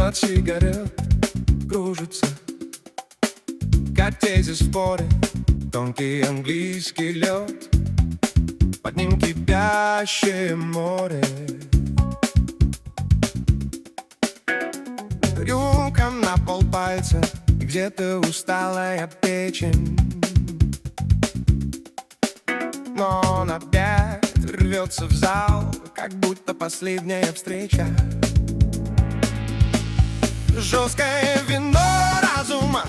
от сигарет кружится, как тези споры, тонкий английский лед, под ним кипящее море. Рюмка на полпальца, где-то усталая печень, но он опять рвется в зал, как будто последняя встреча. Жесткое вино разума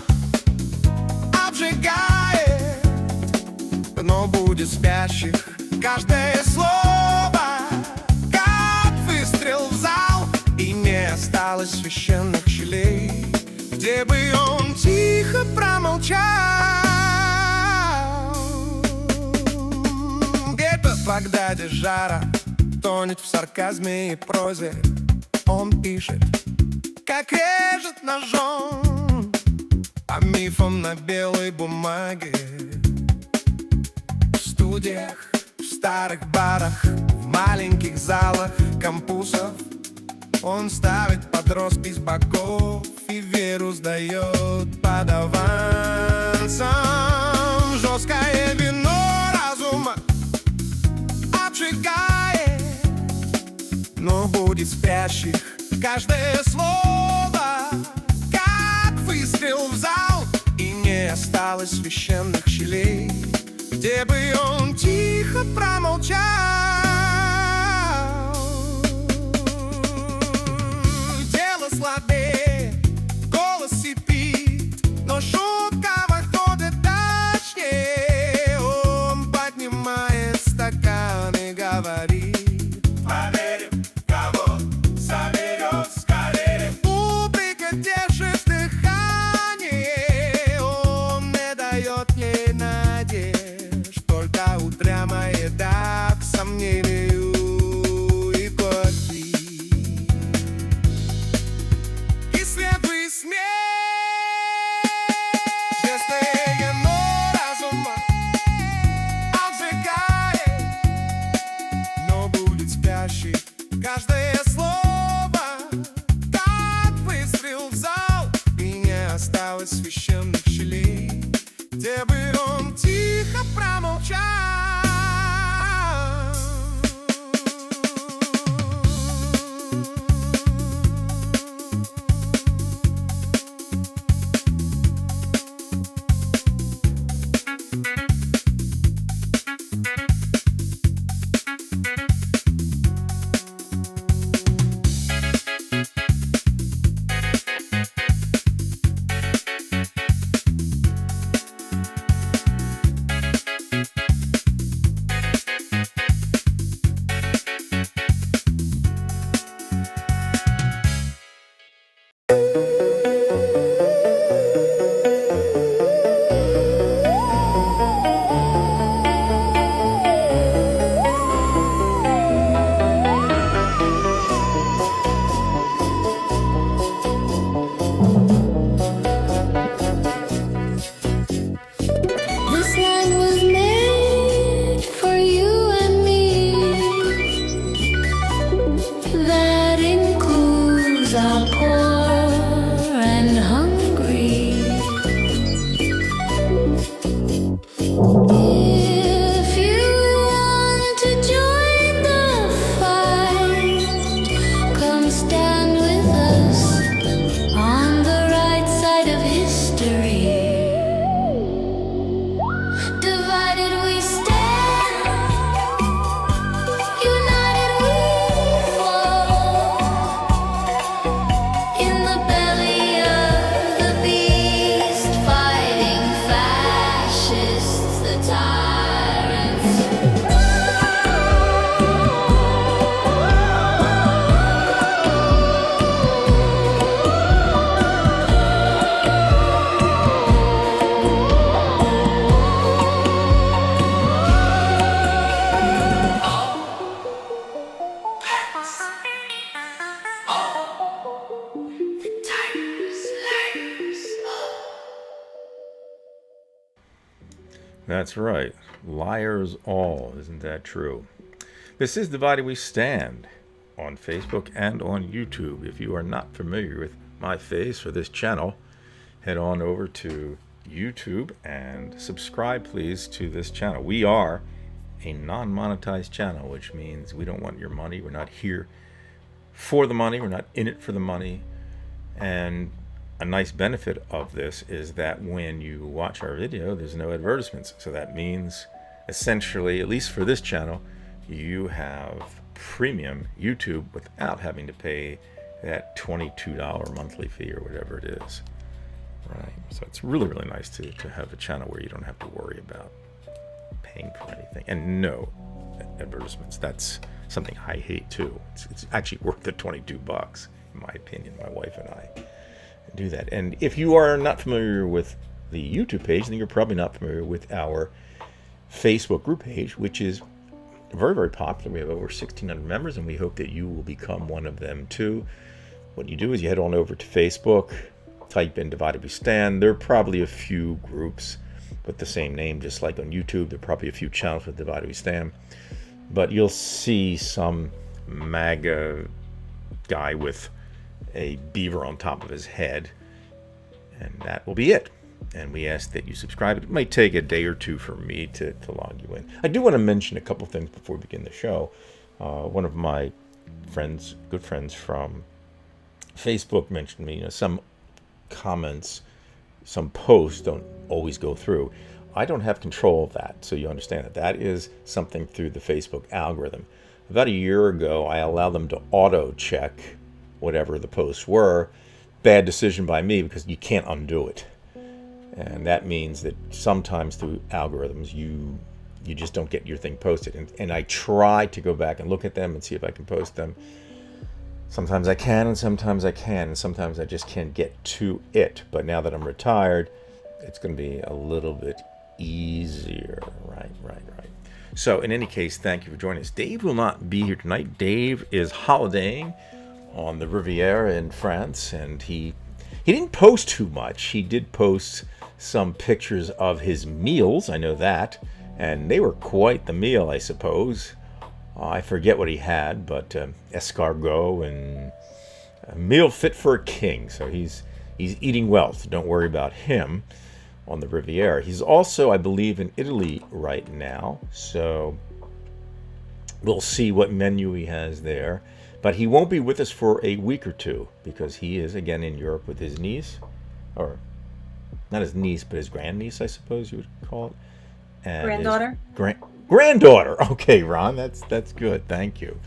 обжигает, но будет спящих каждое слово, как выстрел в зал, и не осталось священных щелей, где бы он тихо промолчал. Где-то в Багдаде жара тонет в сарказме и прозе. Он пишет, как режет ножом, а мифом на белой бумаге. В студиях, в старых барах, в маленьких залах кампусов он ставит под роспись богов и веру сдает под авансом. Жесткое вино разума обжигает, но будет спящих каждое слово, как выстрел в зал, и не осталось священных щелей, где бы он тихо промолчал. Тело слабеет, голос сипит, но шутка выходит точнее. Он поднимает стакан и говорит: поверим, кого соберет скорее. Публика держит дыхание, он не дает ей надежд, только упрямая да к сомнению и любви. Исследуй смерть, честное но разума обжигает, но будет спящий каждое слово, как выстрел в зал, и не осталось священных щелей, где бы он тихо промолчал. This land was made for you and me. That includes our poor and hungry. If you want to join the fight, come stand with us on the right side of history. Divided we stand, united we fall. In the belly of the beast, fighting fascists, the tyrants. That's right. Liars all. Isn't that true? This is Divided We Stand. on Facebook and on YouTube. If you are not familiar with my face or this channel, head on over to YouTube and subscribe, please, to this channel. We are a non-monetized channel, which means we don't want your money. We're not here for the money. We're not in it for the money. And a nice benefit of this is that when you watch our video, there's no advertisements. So that means essentially, at least for this channel, you have premium YouTube without having to pay that $22 monthly fee or whatever it is. Right. So it's really, really nice to have a channel where you don't have to worry about paying for anything. And no advertisements. That's something I hate too. It's actually worth the 22 bucks, in my opinion. My wife and I do that. And if you are not familiar with the YouTube page, then you're probably not familiar with our Facebook group page, which is very, very popular. We have over 1,600 members, and we hope that you will become one of them too. What you do is you head on over to Facebook, type in Divided We Stand. There are probably a few groups with the same name, just like on YouTube. There are probably a few channels with Divided We Stand. But you'll see some MAGA guy with a beaver on top of his head, and that will be it. And we ask that you subscribe. It might take a day or two for me to log you in. I do want to mention a couple things before we begin the show. One of my friends, good friends from Facebook, mentioned me. Some comments, some posts don't always go through. I don't have control of that, so you understand that. That is something through the Facebook algorithm. About a year ago, I allowed them to auto-check whatever the posts were. Bad decision by me, because you can't undo it. And that means that sometimes through algorithms, you just don't get your thing posted. And I try to go back and look at them and see if I can post them. Sometimes I can, and sometimes I can, and sometimes I just can't get to it. But now that I'm retired, it's going to be a little bit easier. Right. So in any case, thank you for joining us. Dave will not be here tonight. Dave is holidaying on the Riviera in France, and he didn't post too much. He did post some pictures of his meals, I know that, and they were quite the meal, I suppose. I forget what he had, but escargot and a meal fit for a king. So he's eating well, so don't worry about him on the Riviera. He's also, I believe, in Italy right now, so we'll see what menu he has there. But he won't be with us for a week or two, because he is, again, in Europe with his niece, or not his niece, but his grandniece, I suppose you would call it. And granddaughter? Granddaughter. Okay, Ron, that's good. Thank you.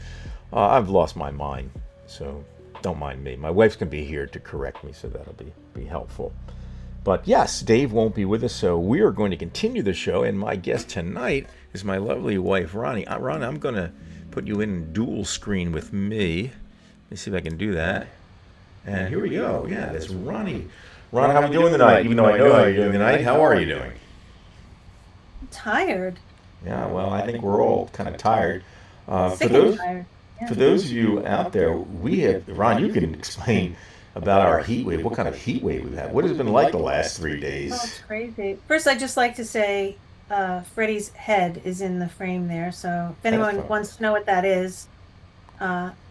I've lost my mind, so don't mind me. My wife's going to be here to correct me, so that'll be helpful. But yes, Dave won't be with us, so we are going to continue the show, and my guest tonight is my lovely wife, Ronnie. Ron, I'm going to put you in dual screen with me. Let me see if I can do that. And here we go. Yeah, that's Ronnie. Ron, how are you doing tonight? Even though I know how you're doing tonight, how are you doing? I'm tired. Yeah, well, I think we're all kind of tired. For Sick and those tired. Yeah. for those of you out there, we have, Ron, you can explain about our heat wave. What kind of heat wave we've had? What has it been like the last 3 Oh, days? it's crazy. First, I'd just like to say Freddie's head is in the frame there. So if anyone That's fine. wants to know what that is,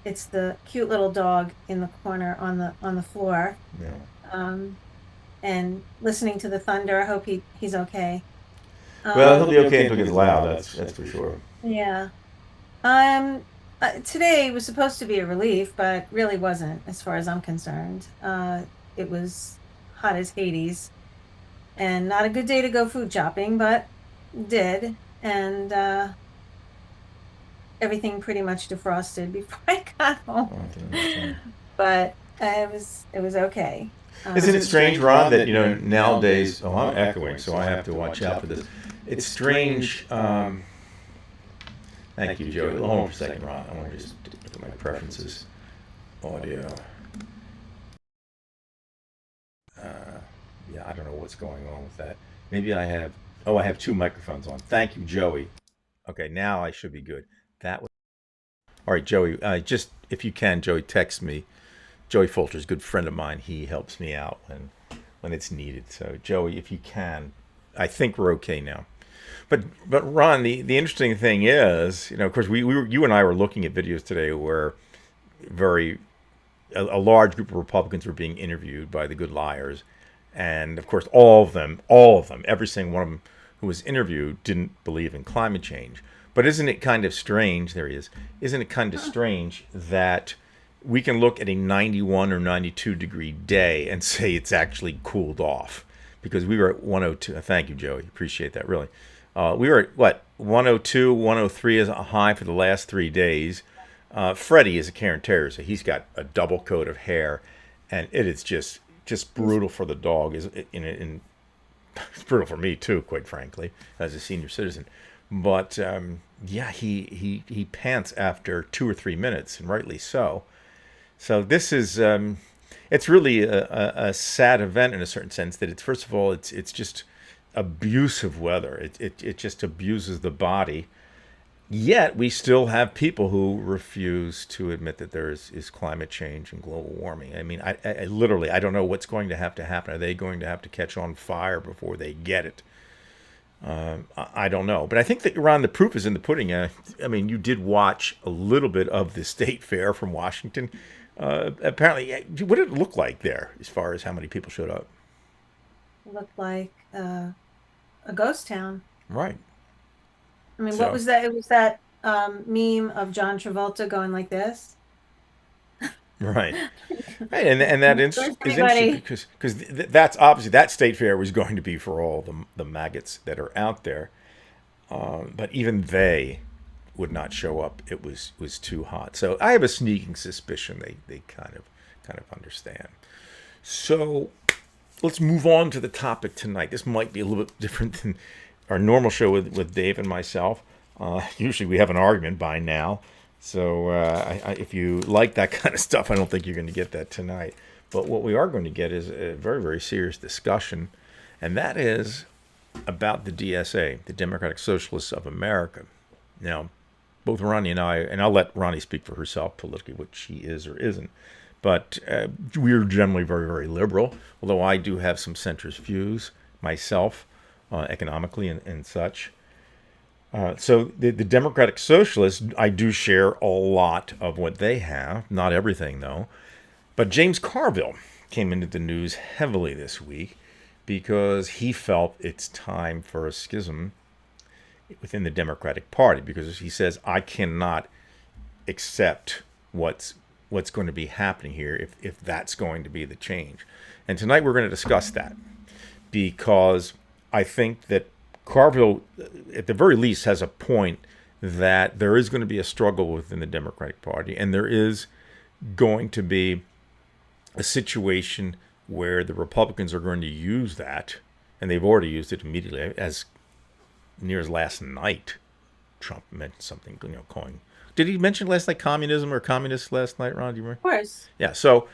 it's the cute little dog in the corner on the floor. Yeah. And listening to the thunder. I hope he's okay. Well, he'll be okay until it gets loud. That's for sure. Yeah. Today was supposed to be a relief, but really wasn't, as far as I'm concerned. It was hot as Hades, and not a good day to go food shopping, but did, and everything pretty much defrosted before I got home. I can understand. But it was okay. Isn't it strange, Ron, that nowadays? Oh, I'm echoing, so I have to watch out for this. It's strange. Thank you, Joey. Hold on for a second, Ron. I want to just look at my preferences. Audio. Yeah, I don't know what's going on with that. Maybe I have. Oh, I have two microphones on. Thank you, Joey. Okay, now I should be good. That was. All right, Joey. Just if you can, Joey, text me. Joey Folter's a good friend of mine. He helps me out when it's needed. So, Joey, if you can, I think we're okay now. But Ron, the interesting thing is, of course, you and I were looking at videos today where a large group of Republicans were being interviewed by the good liars. And of course, all of them, every single one of them who was interviewed didn't believe in climate change. But isn't it kind of strange? There he is. Isn't it kind of strange that we can look at a 91 or 92 degree day and say it's actually cooled off? Because we were at 102. Thank you, Joey. Appreciate that, really. We were at, what, 102, 103 is a high for the last 3 days. Freddie is a Karen Terrier, so he's got a double coat of hair, and it is just brutal for the dog. It's brutal for me too, quite frankly, as a senior citizen. But yeah, he pants after 2 or 3 minutes, and rightly so. So this is it's really a sad event in a certain sense. That it's, first of all, it's just abusive weather. It just abuses the body. Yet we still have people who refuse to admit that there is climate change and global warming. I mean, I literally, I don't know what's going to happen. Are they going to have to catch on fire before they get it? I don't know. But I think that, Ron, the proof is in the pudding. I mean, you did watch a little bit of the state fair from Washington. Apparently, what did it look like there as far as how many people showed up? It looked like a ghost town. Right. I mean, So- what was that? It was that meme of John Travolta going like this. Right. Right, and that is Where's interesting everybody? because that's obviously, that state fair was going to be for all the maggots that are out there, but even they would not show up. It was too hot. So I have a sneaking suspicion they kind of understand. So let's move on to the topic tonight. This might be a little bit different than our normal show with Dave and myself. Usually we have an argument by now. So if you like that kind of stuff, I don't think you're going to get that tonight. But what we are going to get is a very, very serious discussion, and that is about the DSA, the Democratic Socialists of America. Now, both Ronnie and I'll let Ronnie speak for herself politically, what she is or isn't, but we're generally very, very liberal, although I do have some centrist views myself, economically and such. So the Democratic Socialists, I do share a lot of what they have, not everything though. But James Carville came into the news heavily this week because he felt it's time for a schism within the Democratic Party, because he says, I cannot accept what's going to be happening here if that's going to be the change. And tonight we're going to discuss that, because I think that Carville, at the very least, has a point that there is going to be a struggle within the Democratic Party, and there is going to be a situation where the Republicans are going to use that, and they've already used it immediately. As near as last night, Trump mentioned something, calling. Did he mention last night communism or communists last night, Ron? Do you remember? Of course. Yeah. So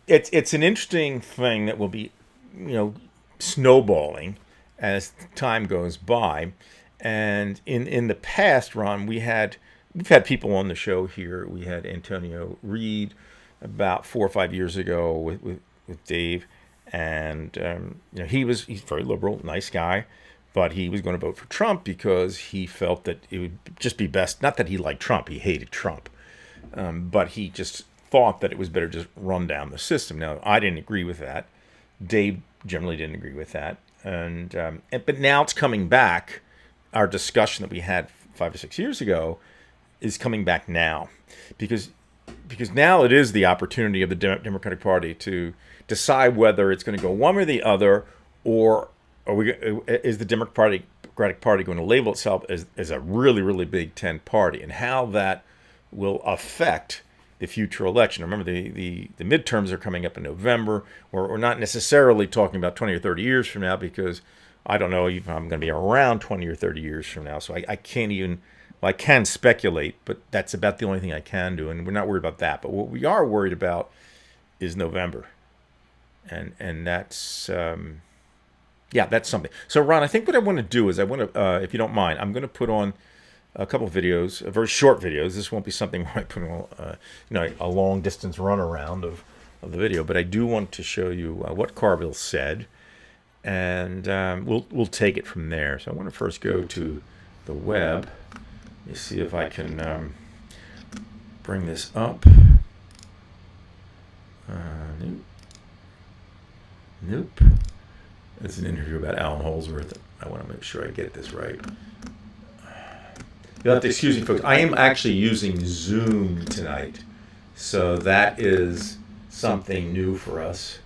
it's an interesting thing that will be, snowballing as time goes by. And in the past, Ron, we've had people on the show here. We had Antonio Reed about 4 or 5 years ago with Dave, and he's very liberal, nice guy, but he was going to vote for Trump because he felt that it would just be best. Not that he liked Trump; he hated Trump, but he just thought that it was better to just run down the system. Now, I didn't agree with that. Dave generally didn't agree with that. But now it's coming back. Our discussion that we had 5 or 6 years ago is coming back now, because now it is the opportunity of the Democratic Party to decide whether it's going to go one way or the other, or is the Democratic Party going to label itself as a really, really Big Ten party, and how that will affect the future election. Remember, the midterms are coming up in November. We're not necessarily talking about 20 or 30 years from now, because I don't know if I'm going to be around 20 or 30 years from now. So I can't even, well, I can speculate, but that's about the only thing I can do. And we're not worried about that. But what we are worried about is November. And that's, that's something. So, Ron, I think what I want to do is if you don't mind, I'm going to put on a couple of videos, very short videos. This won't be something where I put a long distance run around of the video, but I do want to show you what Carville said, and we'll take it from there. So I want to first go to the web. Let me see if I can bring this up. Nope. Nope. It's an interview about Alan Holdsworth. I want to make sure I get this right. You'll have to excuse me, folks. I am actually using Zoom tonight, so that is something new for us.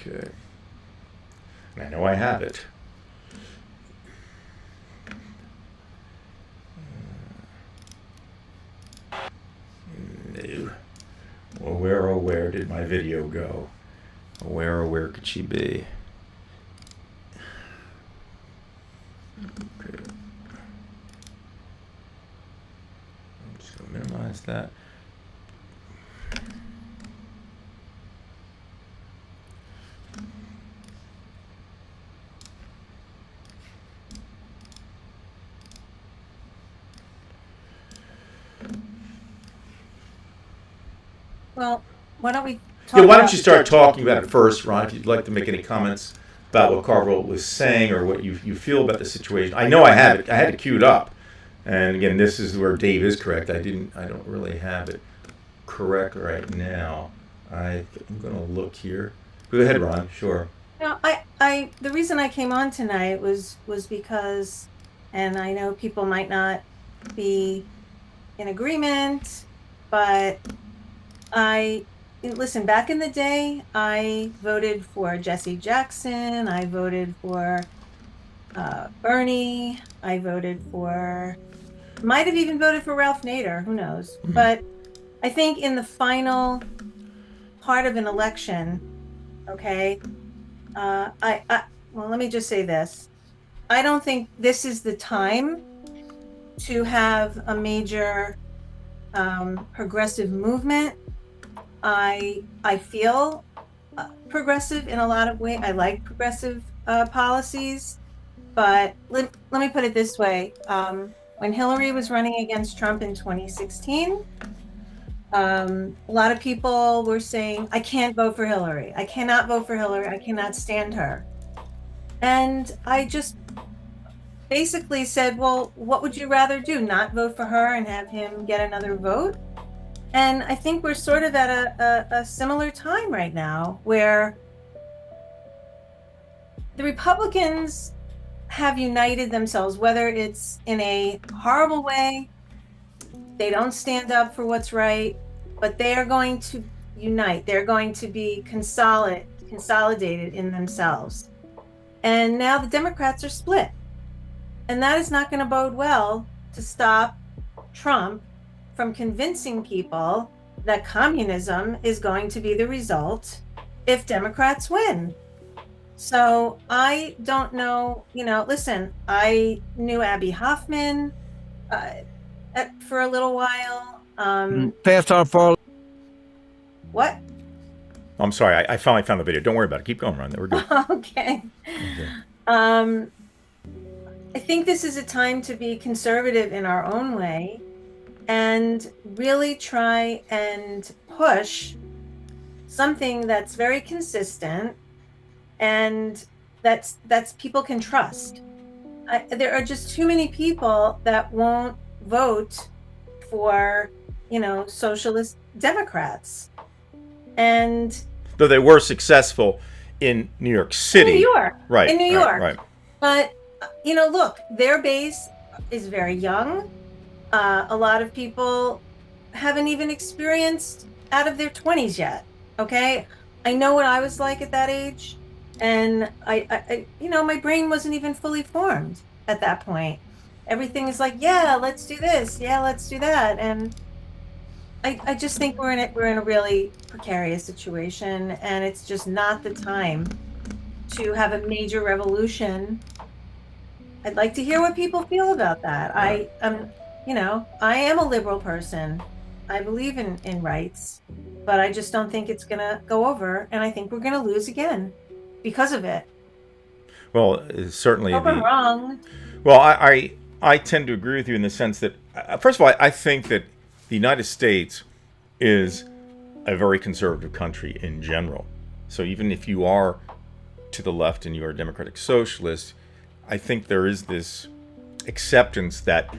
Okay. And I know I have it. No. Well, where did my video go? Where could she be? Okay. I'm just going to minimize that. Well, why don't we talk Yeah, why don't about- you start talking about it first, Ron, if you'd like to make any comments about what Carvel was saying or what you feel about the situation. I know I have it. I had it queued up. And again, this is where Dave is correct. I don't really have it correct right now. I'm going to look here. Go ahead, Ron. Sure. No, the reason I came on tonight was because, and I know people might not be in agreement, but listen, back in the day, I voted for Jesse Jackson. I voted for Bernie. I voted for, might have even voted for Ralph Nader. Who knows? Mhm. But I think in the final part of an election, okay, well, let me just say this. I don't think this is the time to have a major progressive movement. I feel progressive in a lot of ways. I like progressive policies, but let me put it this way. When Hillary was running against Trump in 2016, a lot of people were saying, I can't vote for Hillary. I cannot vote for Hillary. I cannot stand her. And I just basically said, well, what would you rather do? Not vote for her and have him get another vote? And I think we're sort of at a similar time right now where the Republicans have united themselves, whether it's in a horrible way, they don't stand up for what's right, but they are going to unite. They're going to be consolidated in themselves. And now the Democrats are split. And that is not going to bode well to stop Trump from convincing people that communism is going to be the result if Democrats win. So I don't know, listen, I knew Abby Hoffman for a little while. Fast on fall. What? I'm sorry. I finally found the video. Don't worry about it. Keep going, Ron. We're good. Okay. I think this is a time to be conservative in our own way and really try and push something that's very consistent and that's people can trust. There are just too many people that won't vote for, socialist Democrats. And Though they were successful in New York City. in New York, Right. in New York. Right. But, look, their base is very young. A lot of people haven't even experienced out of their 20s yet. Okay. I know what I was like at that age. And I my brain wasn't even fully formed at that point. Everything is like, yeah, let's do this. Yeah, let's do that. And I just think we're in a really precarious situation, and it's just not the time to have a major revolution. I'd like to hear what people feel about that. I am a liberal person. I believe in rights, but I just don't think it's going to go over, and I think we're going to lose again because of it. Well, certainly. Hope I'm wrong. Well, I tend to agree with you in the sense that, first of all, I think that the United States is a very conservative country in general. So even if you are to the left and you're a democratic socialist, I think there is this acceptance that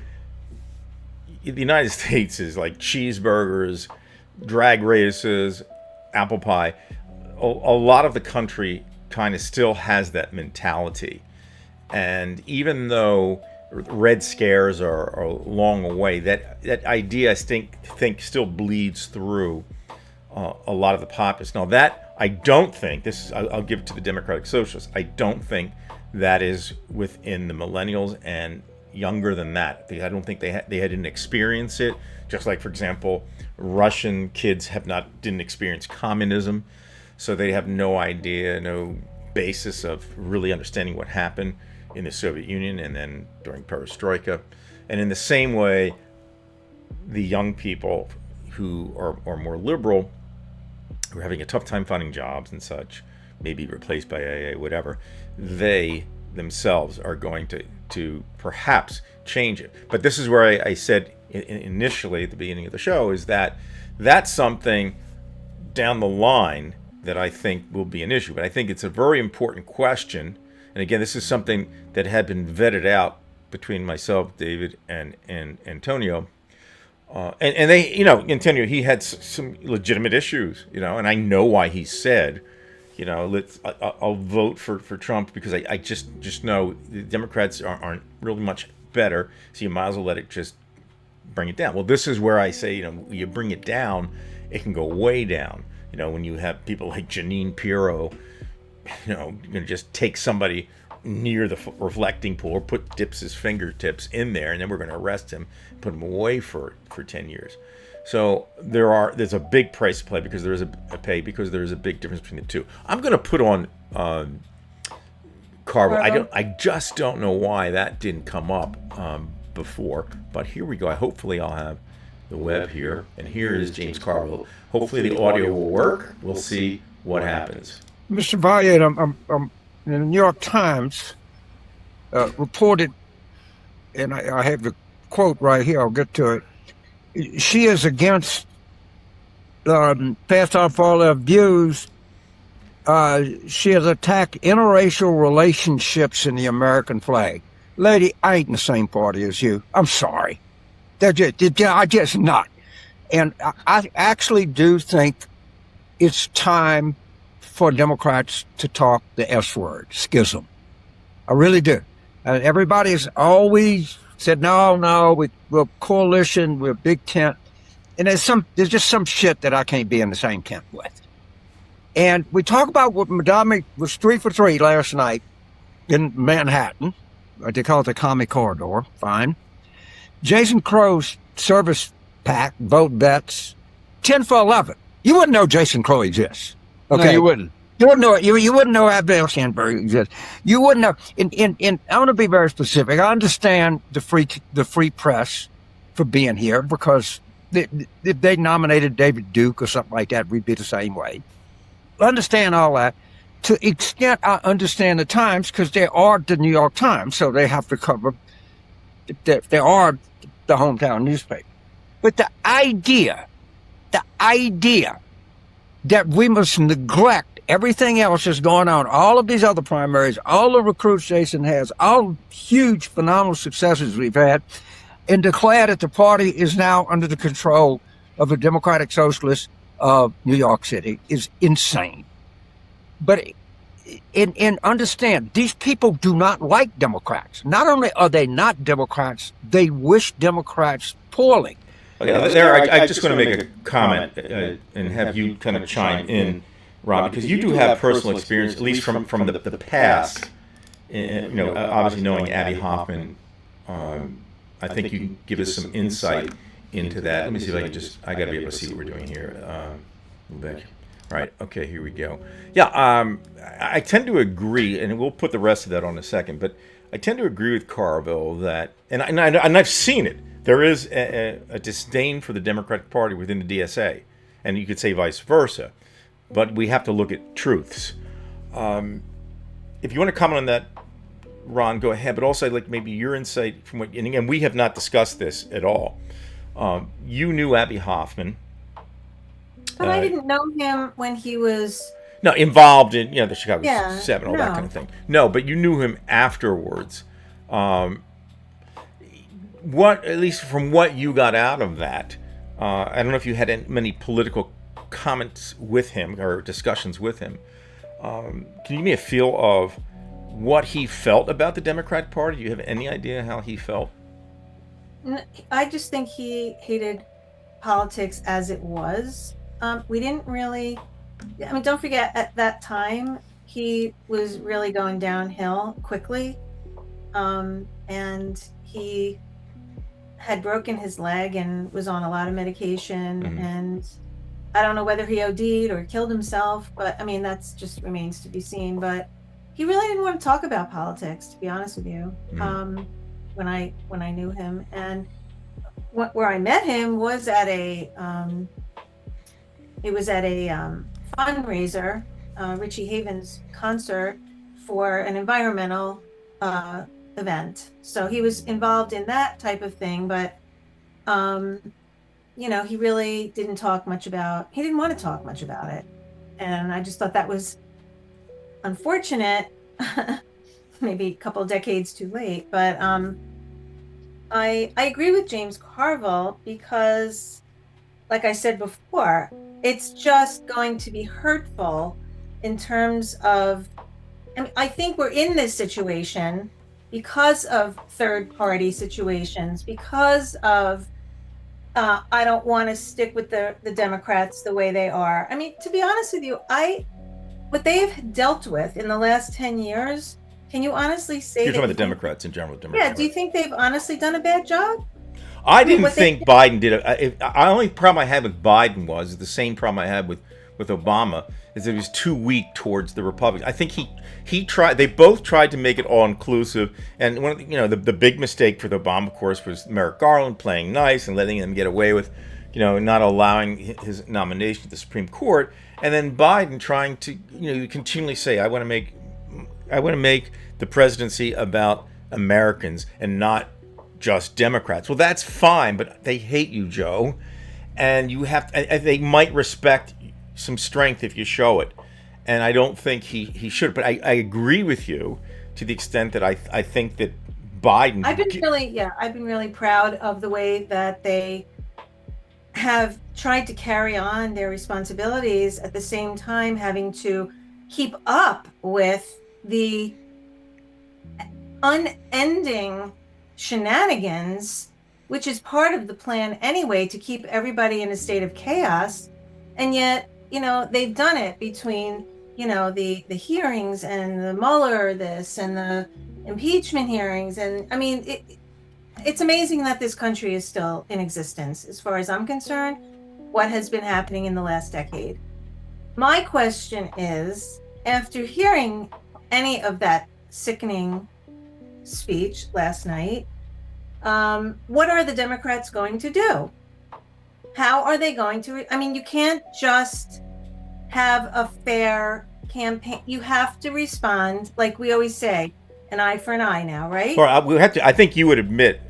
the United States is like cheeseburgers, drag races, apple pie. A lot of the country kind of still has that mentality. And even though Red Scares are long away, that idea, I think still bleeds through a lot of the populace. Now, that I don't think, I'll give it to the Democratic Socialists, I don't think that is within the millennials and younger than that. I don't think they didn't experience it. Just like, for example, Russian kids didn't experience communism, so they have no idea, no basis of really understanding what happened in the Soviet Union and then during Perestroika. And in the same way, the young people who are more liberal, who are having a tough time finding jobs and such, maybe replaced by AA, whatever, they themselves are going to perhaps change it. But this is where I said initially at the beginning of the show, is that that's something down the line that I think will be an issue. But I think it's a very important question. And again, this is something that had been vetted out between myself, David, and Antonio. And they, Antonio, he had some legitimate issues, and I know why he said, I'll vote for Trump because I just know the Democrats aren't really much better, so you might as well let it just bring it down. Well, this is where I say, you bring it down, it can go way down. When you have people like Janine Pirro, you're going to just take somebody near the reflecting pool or dips his fingertips in there, and then we're going to arrest him, put him away for 10 years. So there's a big price to play because there is a big difference between the two. I'm going to put on Carville. I just don't know why that didn't come up before, but here we go. Hopefully I'll have the web here, and here is James Carville. Hopefully the audio will work. We'll see what happens. Mr. Valiant, I'm the New York Times reported, and I have the quote right here. I'll get to it. She is against passed on for all her views. She has attacked interracial relationships in the American flag. Lady, I ain't in the same party as you. I'm sorry. I just not. And I actually do think it's time for Democrats to talk the S word, schism. I really do. Everybody's always said, no, we're coalition, we're big tent. And there's just some shit that I can't be in the same tent with. And we talk about what Madame was 3 for 3 last night in Manhattan. They call it the Commie Corridor. Fine. Jason Crow's service pack, vote bets, 10 for 11. You wouldn't know Jason Crow exists. Okay, no, you wouldn't. You wouldn't know it. You wouldn't know Abel Sandberg exists. You wouldn't know. I want to be very specific. I understand the free press for being here because if they nominated David Duke or something like that, we'd be the same way. I understand all that. To the extent I understand the Times, because they are the New York Times, so they have to cover. They are the hometown newspaper. But the idea that we must neglect everything else that's going on, all of these other primaries, all the recruits Jason has, all huge, phenomenal successes we've had, and declare that the party is now under the control of the Democratic Socialists of New York City is insane. But understand, these people do not like Democrats. Not only are they not Democrats, they wish Democrats poorly. Okay, there, I just want to make a comment and have you kind of chime in, Rob, because you do have personal experience, at least from the past. Obviously knowing Abby Hoffman, I think you can give us some insight into that. Let me see if I got to be able to see what we're doing here. Right, okay, here we go. Yeah, I tend to agree, and we'll put the rest of that on in a second, but I tend to agree with Carville that, and I've seen it, there is a disdain for the Democratic Party within the DSA, and you could say vice versa, but we have to look at truths. If you want to comment on that, Ron, go ahead, but also I'd like maybe your insight from what, and again, we have not discussed this at all. You knew Abby Hoffman. But I didn't know him when he was No, involved in, the Chicago Yeah, 7, all that kind no. of thing. No, but you knew him afterwards. Um, at least from what you got out of that, I don't know if you had many political comments with him or discussions with him. Can you give me a feel of what he felt about the Democratic Party? Do you have any idea how he felt? I just think he hated politics as it was. We didn't really, I mean, don't forget at that time, he was really going downhill quickly. And he had broken his leg and was on a lot of medication. Mhm. And I don't know whether he OD'd or killed himself, but I mean, that's just remains to be seen. But he really didn't want to talk about politics, to be honest with you. When I knew him, and where I met him was at a fundraiser, Richie Havens concert for an environmental event. So he was involved in that type of thing, but he really didn't talk much about. He didn't want to talk much about it, and I just thought that was unfortunate. Maybe a couple of decades too late, but I agree with James Carville because, like I said before, it's just going to be hurtful in terms of. I mean, I think we're in this situation because of third-party situations, because of I don't want to stick with the Democrats the way they are. I mean, to be honest with you, what they've dealt with in the last 10 year, can you honestly say You're that talking about you the think, Democrats in general. yeah, Democrats. do you think they've honestly done a bad job? I I mean, didn't what they think Biden did it. The only problem I had with Biden was the same problem I had with Obama, is that he was too weak towards the Republicans. I think he tried. They both tried to make it all inclusive, and one of the big mistake for the Obama, of course, was Merrick Garland playing nice and letting him get away with, not allowing his nomination to the Supreme Court, and then Biden trying to continually say, I want to make the presidency about Americans and not just Democrats. Well, that's fine, but they hate you, Joe, and you have. They might respect some strength if you show it, and I don't think he should. But I agree with you to the extent that I think that Biden. I've been really proud of the way that they have tried to carry on their responsibilities at the same time having to keep up with the unending shenanigans, which is part of the plan anyway, to keep everybody in a state of chaos. And yet, they've done it between, the hearings and the Mueller this and the impeachment hearings. And I mean, it's amazing that this country is still in existence, as far as I'm concerned, what has been happening in the last decade. My question is, after hearing any of that sickening speech last night, what are the Democrats going to do? How are they going to? I mean, you can't just have a fair campaign. You have to respond, like we always say, an eye for an eye now, right? Or we have to. I think you would admit,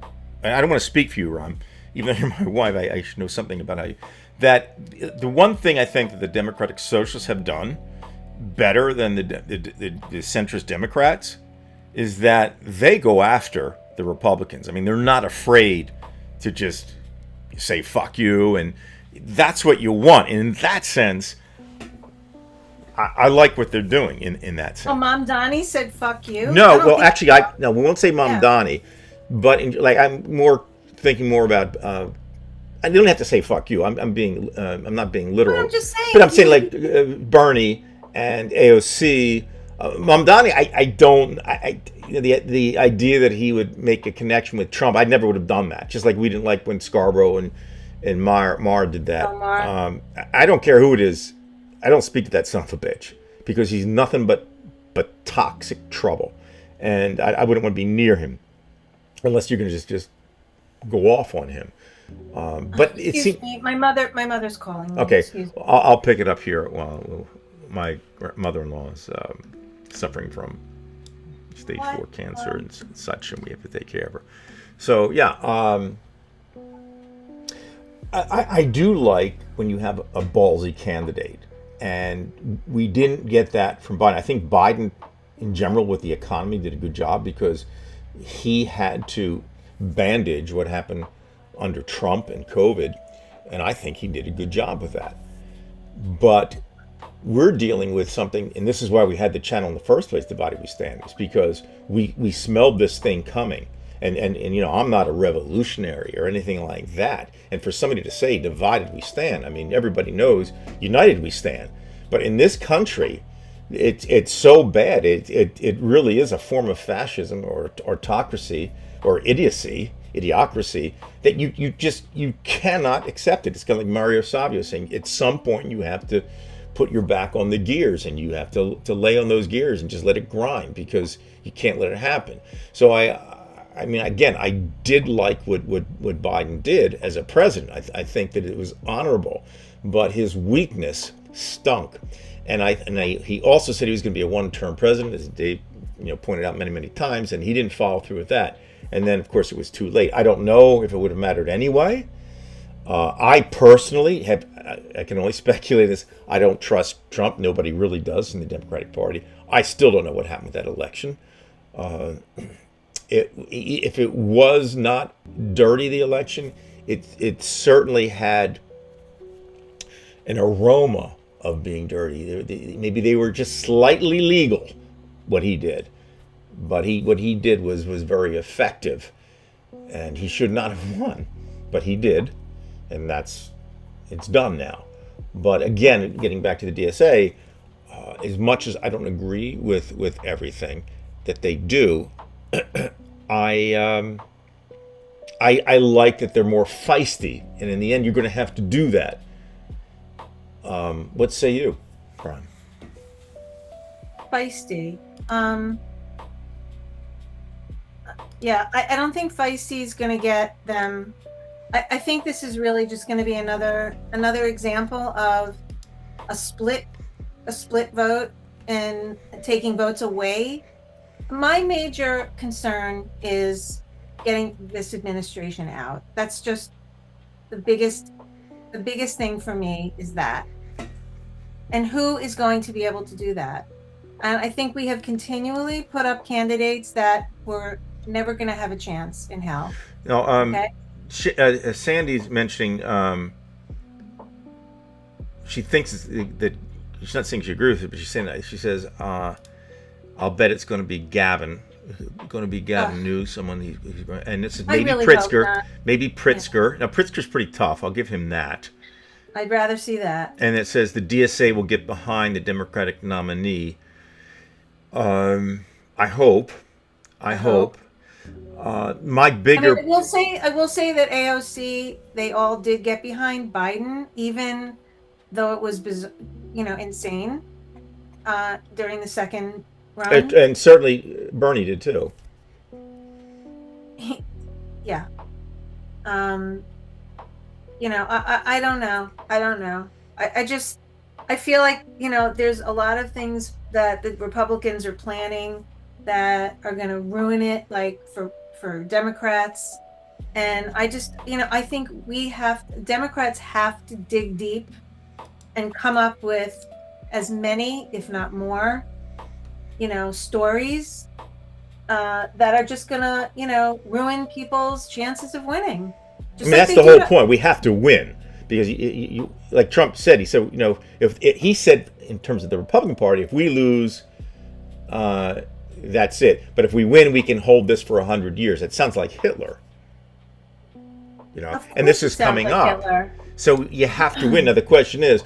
and I don't want to speak for you, Ron, even though you're my wife, I should know something about how you. That the one thing I think that the Democratic Socialists have done better than the centrist Democrats is that they go after the Republicans. I mean, they're not afraid to just say fuck you, and that's what you want. And in that sense, I like what they're doing in that sense. Well, Mom Donnie said fuck you. No, well, actually, no, we won't say Mom Donnie, but I'm thinking more about. I don't have to say fuck you. I'm not being literal. Well, I'm just saying. But I'm saying like Bernie and AOC, Mom Donnie. I don't. The idea that he would make a connection with Trump, I never would have done that. Just like we didn't like when Scarborough and Maher did that. I don't care who it is. I don't speak to that son of a bitch because he's nothing but toxic trouble, and I wouldn't want to be near him unless you're going to just go off on him. But it seems my mother's calling me. Okay, I'll pick it up here. Well, my mother-in-law is suffering from stage 4 cancer and such, and we have to take care of her. So yeah, I do like when you have a ballsy candidate. And we didn't get that from Biden. I think Biden, in general, with the economy, did a good job because he had to bandage what happened under Trump and COVID. And I think he did a good job with that. But we're dealing with something, and this is why we had the channel in the first place, Divided We Stand, is because we smelled this thing coming. And you know, I'm not a revolutionary or anything like that. And for somebody to say divided we stand, I mean, everybody knows united we stand. But in this country, it's so bad. It really is a form of fascism or autocracy or idiocracy that you cannot accept it. It's kind of like Mario Savio saying, at some point you have to put your back on the gears and you have to lay on those gears and just let it grind, because you can't let it happen. So I mean, again, I did like what Biden did as a president. I think that it was honorable, but his weakness stunk. And he also said he was going to be a one-term president, as Dave pointed out many times, and he didn't follow through with that. And then, of course, it was too late. I don't know if it would have mattered anyway. I personally I can only speculate this. I don't trust Trump. Nobody really does in the Democratic Party. I still don't know what happened with that election. If it was not dirty, the election, it certainly had an aroma of being dirty. Maybe they were just slightly legal, what he did. But what he did was very effective. And he should not have won. But he did. And it's done now. But again, getting back to the DSA, as much as I don't agree with everything that they do, I like that they're more feisty, and in the end, you're going to have to do that. What say you, Brian? Feisty. Yeah, I don't think feisty is going to get them. I think this is really just going to be another example of a split vote and taking votes away. My major concern is getting this administration out. That's just the biggest thing for me, is that. And who is going to be able to do that? And I think we have continually put up candidates that were never going to have a chance in hell. No, Okay? Sandy's mentioning she thinks that she's not saying she agrees with it, but she's saying that she says, I'll bet it's going to be Gavin. Newsom, and this is maybe really Pritzker. Maybe Pritzker. Yeah. Now Pritzker's pretty tough. I'll give him that. I'd rather see that. And it says the DSA will get behind the Democratic nominee. I hope. My bigger. I will say that AOC, they all did get behind Biden, even though it was insane during the second run. And certainly Bernie did too. Yeah. I don't know. I feel like, there's a lot of things that the Republicans are planning that are going to ruin it, like for Democrats. And I just, I think Democrats have to dig deep and come up with as many, if not more, stories that are just gonna, ruin people's chances of winning. That's the whole point. We have to win, because you like Trump said. He said, he said in terms of the Republican Party, if we lose, that's it. But if we win, we can hold this for 100 years. It sounds like Hitler. And this is coming up. Hitler. So you have to win. Now the question is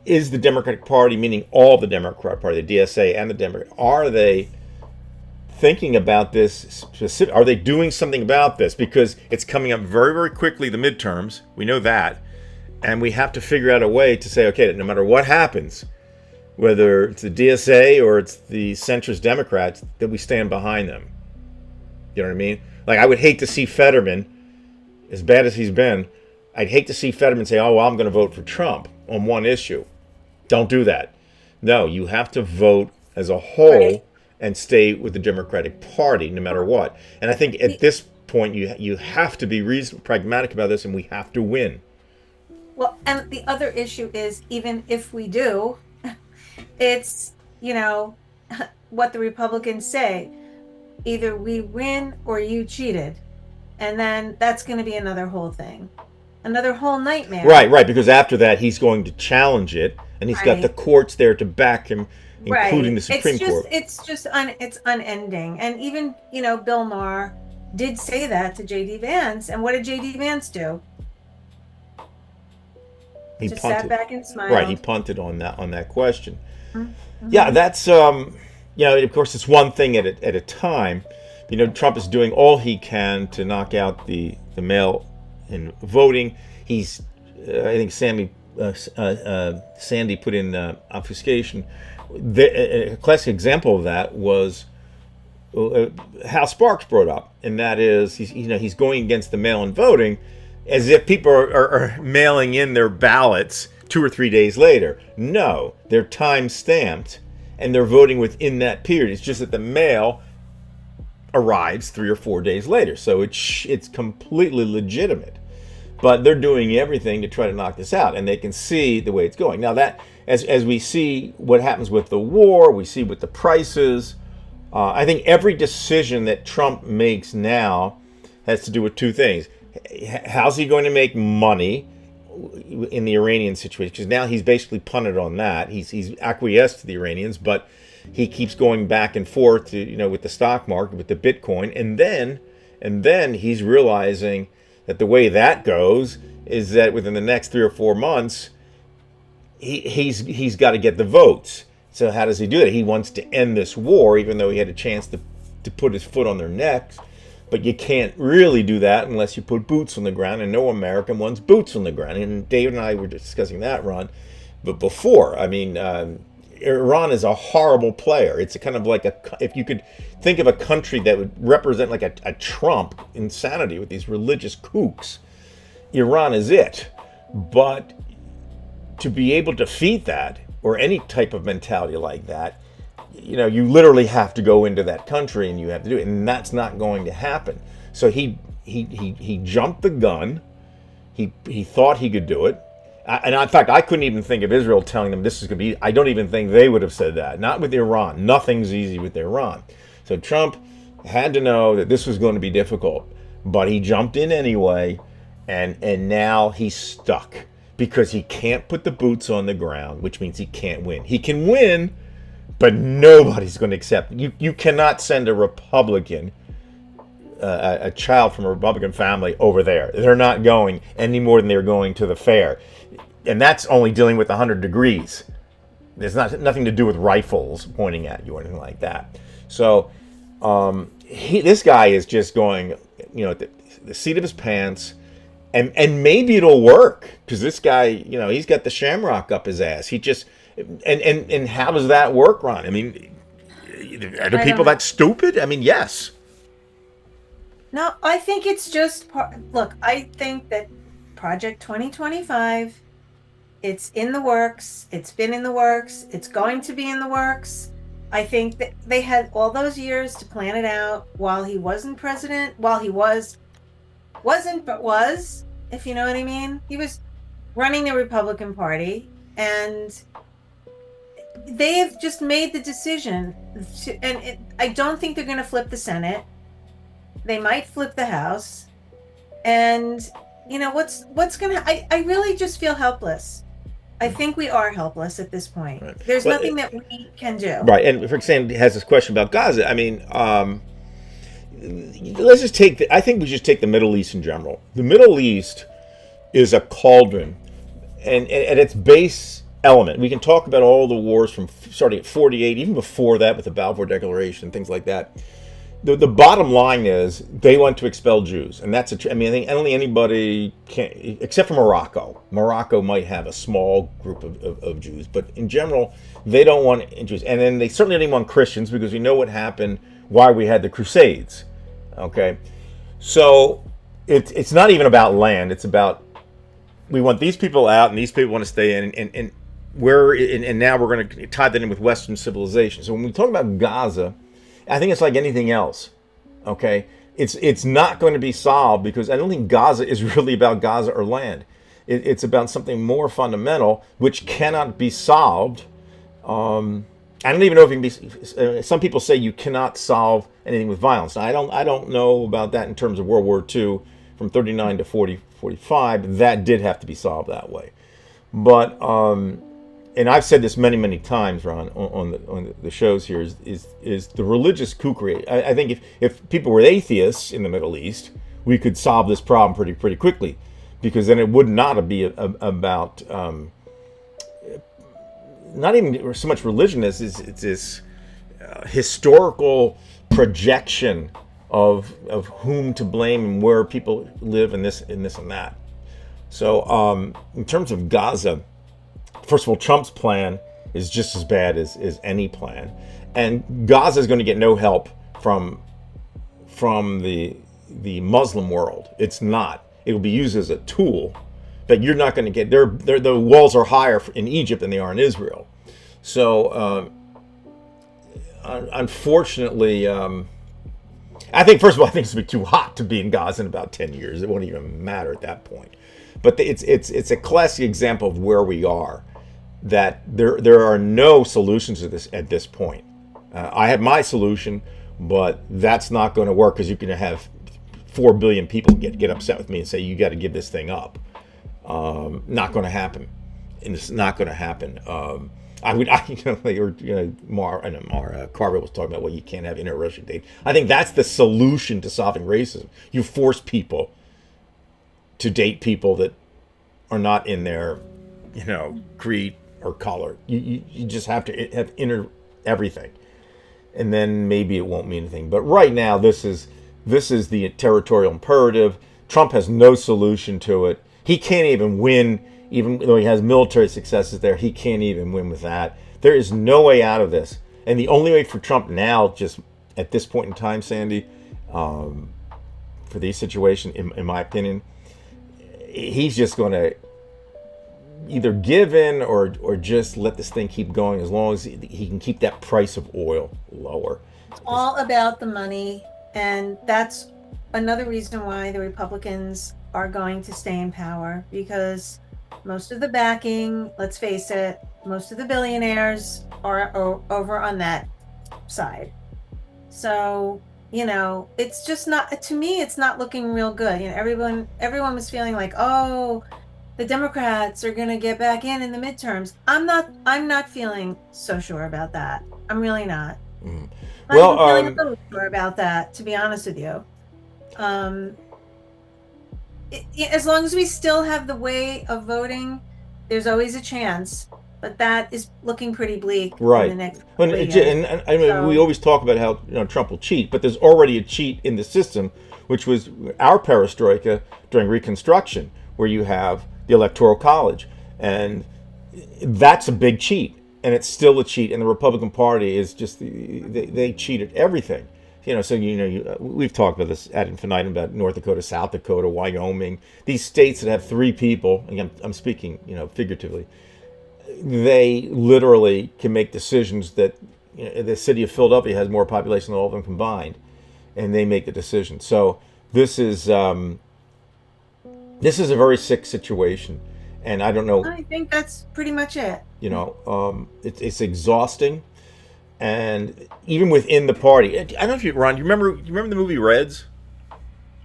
the Democratic Party, meaning all the Democratic Party, the DSA and the Democrat, are they thinking about this specific? Are they doing something about this? Because it's coming up very, very quickly, the midterms. We know that. And we have to figure out a way to say, okay, no matter what happens, whether it's the DSA or it's the centrist Democrats, that we stand behind them. You know what I mean? Like, I would hate to see Fetterman, as bad as he's been, I'd hate to see Fetterman say, oh, well, I'm going to vote for Trump on one issue. Don't do that. No, you have to vote as a whole and stay with the Democratic Party no matter what. And I think at this point you have to be pragmatic about this, and we have to win. Well, and the other issue is, even if we do, it's, what the Republicans say, either we win or you cheated. And then that's going to be another whole thing, another whole nightmare. Right, because after that he's going to challenge it, and he's got the Right. courts there to back him, including Right. the Supreme Court. It's unending. And even, Bill Maher did say that to JD Vance. And what did JD Vance do? He Just sat punted. back and smiled. Right, he punted on that question. Mm-hmm. Yeah, that's of course it's one thing at a time. Trump is doing all he can to knock out the mail-in voting. He's I think Sandy put in obfuscation. A classic example of that was Hal Sparks brought up, and that is he's going against the mail-in voting, as if people are mailing in their ballots 2 or 3 days later. No, they're time stamped, and they're voting within that period. It's just that the mail arrives 3 or 4 days later, so it's completely legitimate. But they're doing everything to try to knock this out, and they can see the way it's going. Now that, as we see what happens with the war, we see with the prices. I think every decision that Trump makes now has to do with two things. How's he going to make money in the Iranian situation? Because now he's basically punted on that. He's acquiesced to the Iranians, but he keeps going back and forth to, with the stock market, with the Bitcoin, and then he's realizing that the way that goes is that within the next 3 or 4 months, he's got to get the votes. So how does he do that? He wants to end this war, even though he had a chance to put his foot on their necks. But you can't really do that unless you put boots on the ground, and no American wants boots on the ground. And David and I were discussing that, Ron. But before, Iran is a horrible player. It's a kind of like if you could think of a country that would represent like a Trump insanity with these religious kooks, Iran is it. But to be able to defeat that, or any type of mentality like that, you literally have to go into that country and you have to do it, and that's not going to happen. So he jumped the gun. He thought he could do it. And in fact, I couldn't even think of Israel telling them this is going to be. I don't even think they would have said that. Not with Iran. Nothing's easy with Iran. So Trump had to know that this was going to be difficult, but he jumped in anyway, and now he's stuck because he can't put the boots on the ground, which means he can't win. He can win, but nobody's going to accept it. You cannot send a Republican, a child from a Republican family over there. They're not going any more than they're going to the fair. And that's only dealing with 100 degrees. There's nothing to do with rifles pointing at you or anything like that. So this guy is just going, at the seat of his pants, and maybe it'll work because this guy, he's got the shamrock up his ass. He just and how does that work, Ron? Are the people that stupid? Yes. No, I think it's just look, I think that Project 2025, it's in the works. It's been in the works. It's going to be in the works. I think that they had all those years to plan it out while he wasn't president, while he wasn't, but was, if you know what I mean. He was running the Republican Party, and they have just made the decision I don't think they're going to flip the Senate. They might flip the House. And what's going to, I really just feel helpless. I think we are helpless at this point. Right. There's nothing that we can do. Right. And for example, has this question about Gaza. Let's just I think we just take the Middle East in general. The Middle East is a cauldron, and at its base element, we can talk about all the wars from starting at 48, even before that with the Balfour Declaration, things like that. The bottom line is they want to expel Jews, and that's I think I don't think anybody can, except for Morocco. Morocco might have a small group of Jews, but in general, they don't want Jews, and then they certainly don't want Christians because we know what happened, why we had the Crusades. Okay, so it's not even about land; it's about we want these people out, and these people want to stay in, and now we're going to tie that in with Western civilization. So when we talk about Gaza, I think it's like anything else, okay? It's not going to be solved because I don't think Gaza is really about Gaza or land. It's about something more fundamental, which cannot be solved. I don't even know if it can be. Some people say you cannot solve anything with violence. Now, I don't know about that in terms of World War II from 39 to 45. That did have to be solved that way. But and I've said this many times, Ron, on the shows here, is the religious kookery. I think if people were atheists in the Middle East, we could solve this problem pretty quickly, because then it would not be about not even so much religion as it's this historical projection of whom to blame and where people live and this and that. So in terms of Gaza, first of all, Trump's plan is just as bad as any plan, and Gaza is going to get no help from the Muslim world. It's not. It will be used as a tool, but you're not going to get the walls are higher in Egypt than they are in Israel. So unfortunately, I think, first of all, I think it's going to be too hot to be in Gaza in about 10 years. It won't even matter at that point. But it's a classic example of where we are, that there are no solutions to this at this point. I have my solution, but that's not going to work, because you're going to have 4 billion people get upset with me and say you got to give this thing up. Not going to happen, and it's not going to happen. Mara Carver was talking about, well, you can't have interracial dating. I think that's the solution to solving racism. You force people to date people that are not in their, creed or color. You just have to have everything, and then maybe it won't mean anything. But right now, this is the territorial imperative. Trump has no solution to it. He can't even win, even though he has military successes there. He can't even win with that. There is no way out of this. And the only way for Trump now, just at this point in time, Sandy, for these situations, in my opinion, he's just going to either give in or just let this thing keep going, as long as he can keep that price of oil lower. It's all about the money, and that's another reason why the Republicans are going to stay in power, because most of the backing, let's face it, most of the billionaires are over on that side. So, it's just not, to me, it's not looking real good. Everyone was feeling like, oh, the Democrats are going to get back in the midterms. I'm not feeling so sure about that. I'm really not. Mm. I'm feeling a little sure about that, to be honest with you. As long as we still have the way of voting, there's always a chance, but that is looking pretty bleak. Right. In the next and I mean, we always talk about how Trump will cheat, but there's already a cheat in the system, which was our perestroika during Reconstruction, where you have the Electoral College, and that's a big cheat, and it's still a cheat. And the Republican Party is just they cheated everything. We've talked about this ad infinitum, about North Dakota, South Dakota, Wyoming, these states that have 3 people. Again, I'm speaking, figuratively. They literally can make decisions that the city of Philadelphia has more population than all of them combined, and they make the decision. So this is a very sick situation, and I don't know. I think that's pretty much it. It's exhausting. And even within the party, I don't know if you, Ron, you remember the movie Reds?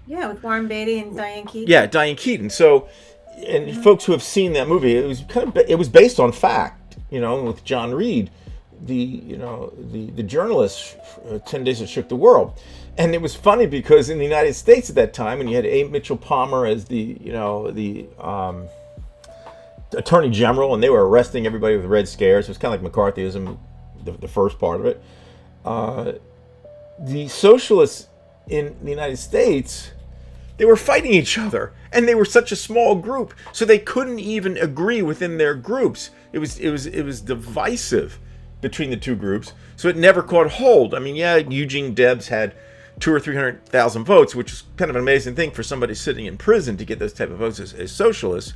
Yeah, with Warren Beatty and Diane Keaton. Yeah, Diane Keaton. So, and folks who have seen that movie, it was based on fact. With John Reed, the journalist, 10 Days That Shook the World, and it was funny because in the United States at that time, when you had A. Mitchell Palmer as the Attorney General, and they were arresting everybody with Red Scares, it was kind of like McCarthyism. The first part of it, the socialists in the United States, they were fighting each other, and they were such a small group, so they couldn't even agree within their groups. It was divisive between the two groups, so it never caught hold. I mean, yeah, Eugene Debs had 200,000 or 300,000 votes, which is kind of an amazing thing for somebody sitting in prison to get those type of votes as socialists,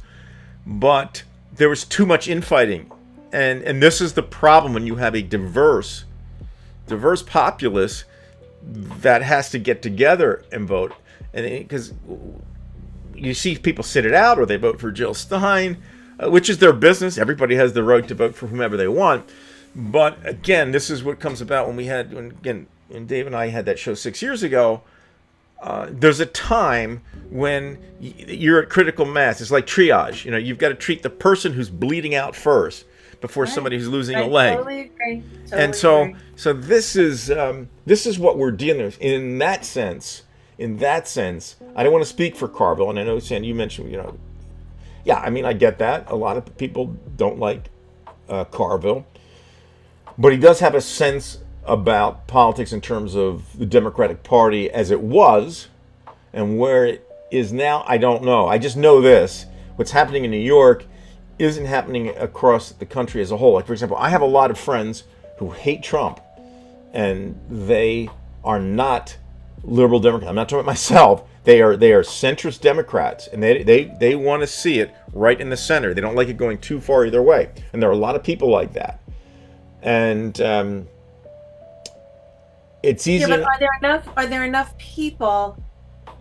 but there was too much infighting. And this is the problem when you have a diverse populace that has to get together and vote. And because you see people sit it out or they vote for Jill Stein, which is their business. Everybody has the right to vote for whomever they want. But again, this is what comes about when Dave and I had that show 6 years ago. There's a time when you're at critical mass. It's like triage. You've got to treat the person who's bleeding out first before somebody who's losing a leg. Totally agree. And so this is what we're dealing with. In that sense, I don't want to speak for Carville, and I know, Sandy, you mentioned, yeah, I mean, I get that. A lot of people don't like Carville, but he does have a sense about politics in terms of the Democratic Party as it was, and where it is now, I don't know. I just know this: what's happening in New York isn't happening across the country as a whole. Like, for example, I have a lot of friends who hate Trump, and they are not liberal Democrats. I'm not talking about myself. They are centrist Democrats, and they want to see it right in the center. They don't like it going too far either way, and there are a lot of people like that. And it's easy. Yeah, but are there enough people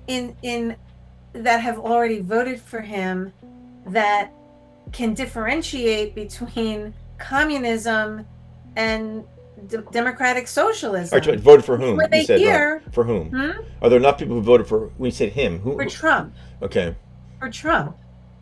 in that have already voted for him that can differentiate between communism and democratic socialism? All right, voted for whom? What they hear for whom? Are there enough people who voted for? When you said him, who? For Trump. Okay. For Trump.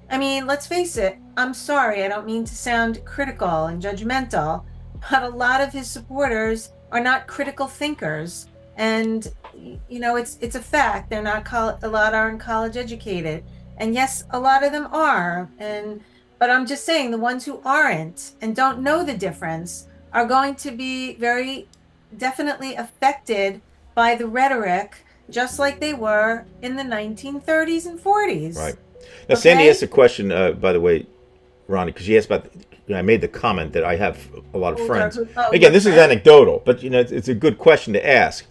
I mean, let's face it. I'm sorry. I don't mean to sound critical and judgmental, but a lot of his supporters are not critical thinkers, and it's a fact. They're not a lot aren't college educated, and yes, a lot of them are, but I'm just saying the ones who aren't and don't know the difference are going to be very definitely affected by the rhetoric, just like they were in the 1930s and 40s. Right. Now, okay? Sandy asked a question, by the way, Ronnie, because she asked about. I made the comment that I have a lot of friends. Again, this is anecdotal, but it's a good question to ask.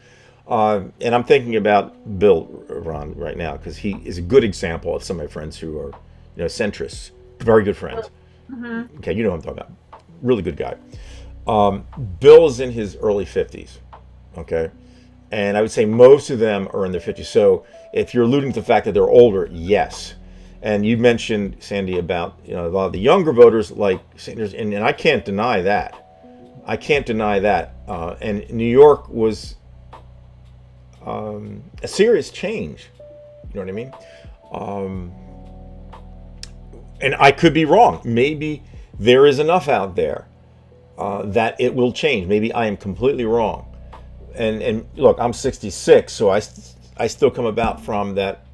And I'm thinking about Bill, Ron, right now, because he is a good example of some of my friends who are, centrists, very good friends. Mm-hmm. Okay, you know what I'm talking about. Really good guy. Bill is in his early 50s. Okay, and I would say most of them are in their 50s. So if you're alluding to the fact that they're older, yes. And you mentioned, Sandy, about a lot of the younger voters like Sanders, and I can't deny that. And New York was a serious change. You know what I mean? And I could be wrong. Maybe there is enough out there that it will change. Maybe I am completely wrong. And look, I'm 66, so I still come about from that.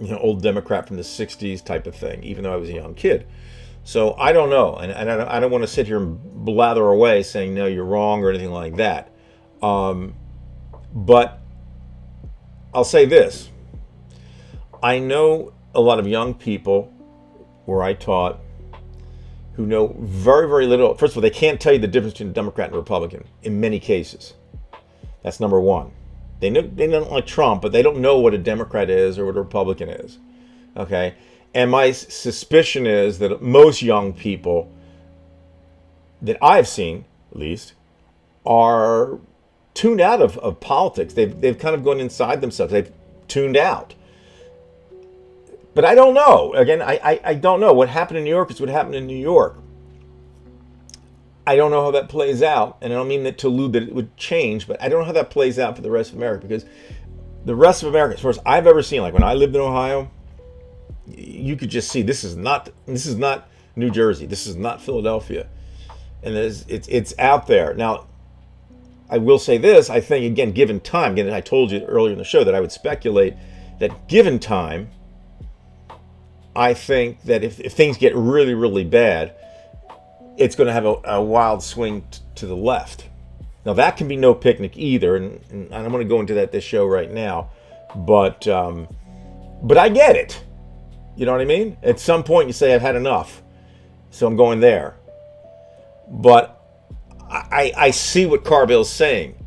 Old Democrat from the 60s type of thing, even though I was a young kid. So I don't know. And I don't want to sit here and blather away saying, no, you're wrong or anything like that. But I'll say this. I know a lot of young people where I taught who know very, very little. First of all, they can't tell you the difference between a Democrat and a Republican in many cases. That's number one. They don't like Trump, but they don't know what a Democrat is or what a Republican is. Okay? And my suspicion is that most young people that I've seen, at least, are tuned out of politics. They've kind of gone inside themselves. They've tuned out. But I don't know. Again, I don't know. What happened in New York is what happened in New York. I don't know how that plays out, and I don't mean that to allude that it would change, but I don't know how that plays out for the rest of America, because the rest of America, as far as I've ever seen, like when I lived in Ohio, you could just see this is not New Jersey, this is not Philadelphia, and it's out there. Now, I will say this: I think, again, given time, again, I told you earlier in the show that I would speculate that given time, I think that if things get really, really bad, it's going to have a wild swing to the left. Now, that can be no picnic either, and I don't want to go into this show right now, but I get it. You know what I mean? At some point, you say, I've had enough, so I'm going there. But I see what Carville's saying,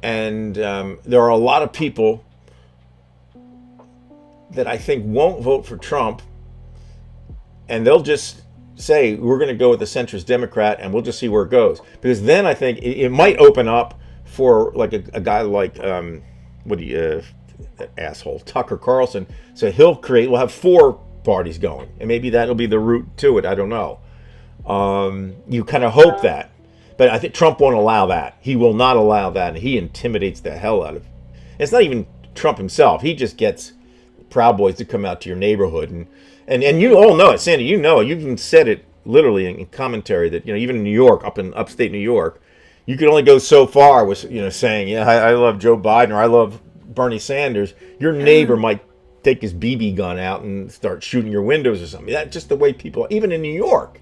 and there are a lot of people that I think won't vote for Trump, and they'll just say, we're going to go with the centrist Democrat, and we'll just see where it goes. Because then I think it might open up for like a guy like that asshole Tucker Carlson. So we'll have 4 parties going, and maybe that'll be the route to it. I don't know. You kind of hope that, but I think Trump won't allow that. He will not allow that, and he intimidates the hell out of. It's not even Trump himself. He just gets Proud Boys to come out to your neighborhood, and you all know it, Sandy. You know it. You've even said it literally in commentary that even in New York, up in upstate New York, you can only go so far with saying, yeah, I love Joe Biden or I love Bernie Sanders. Your neighbor might take his BB gun out and start shooting your windows or something. That's just the way people, even in New York.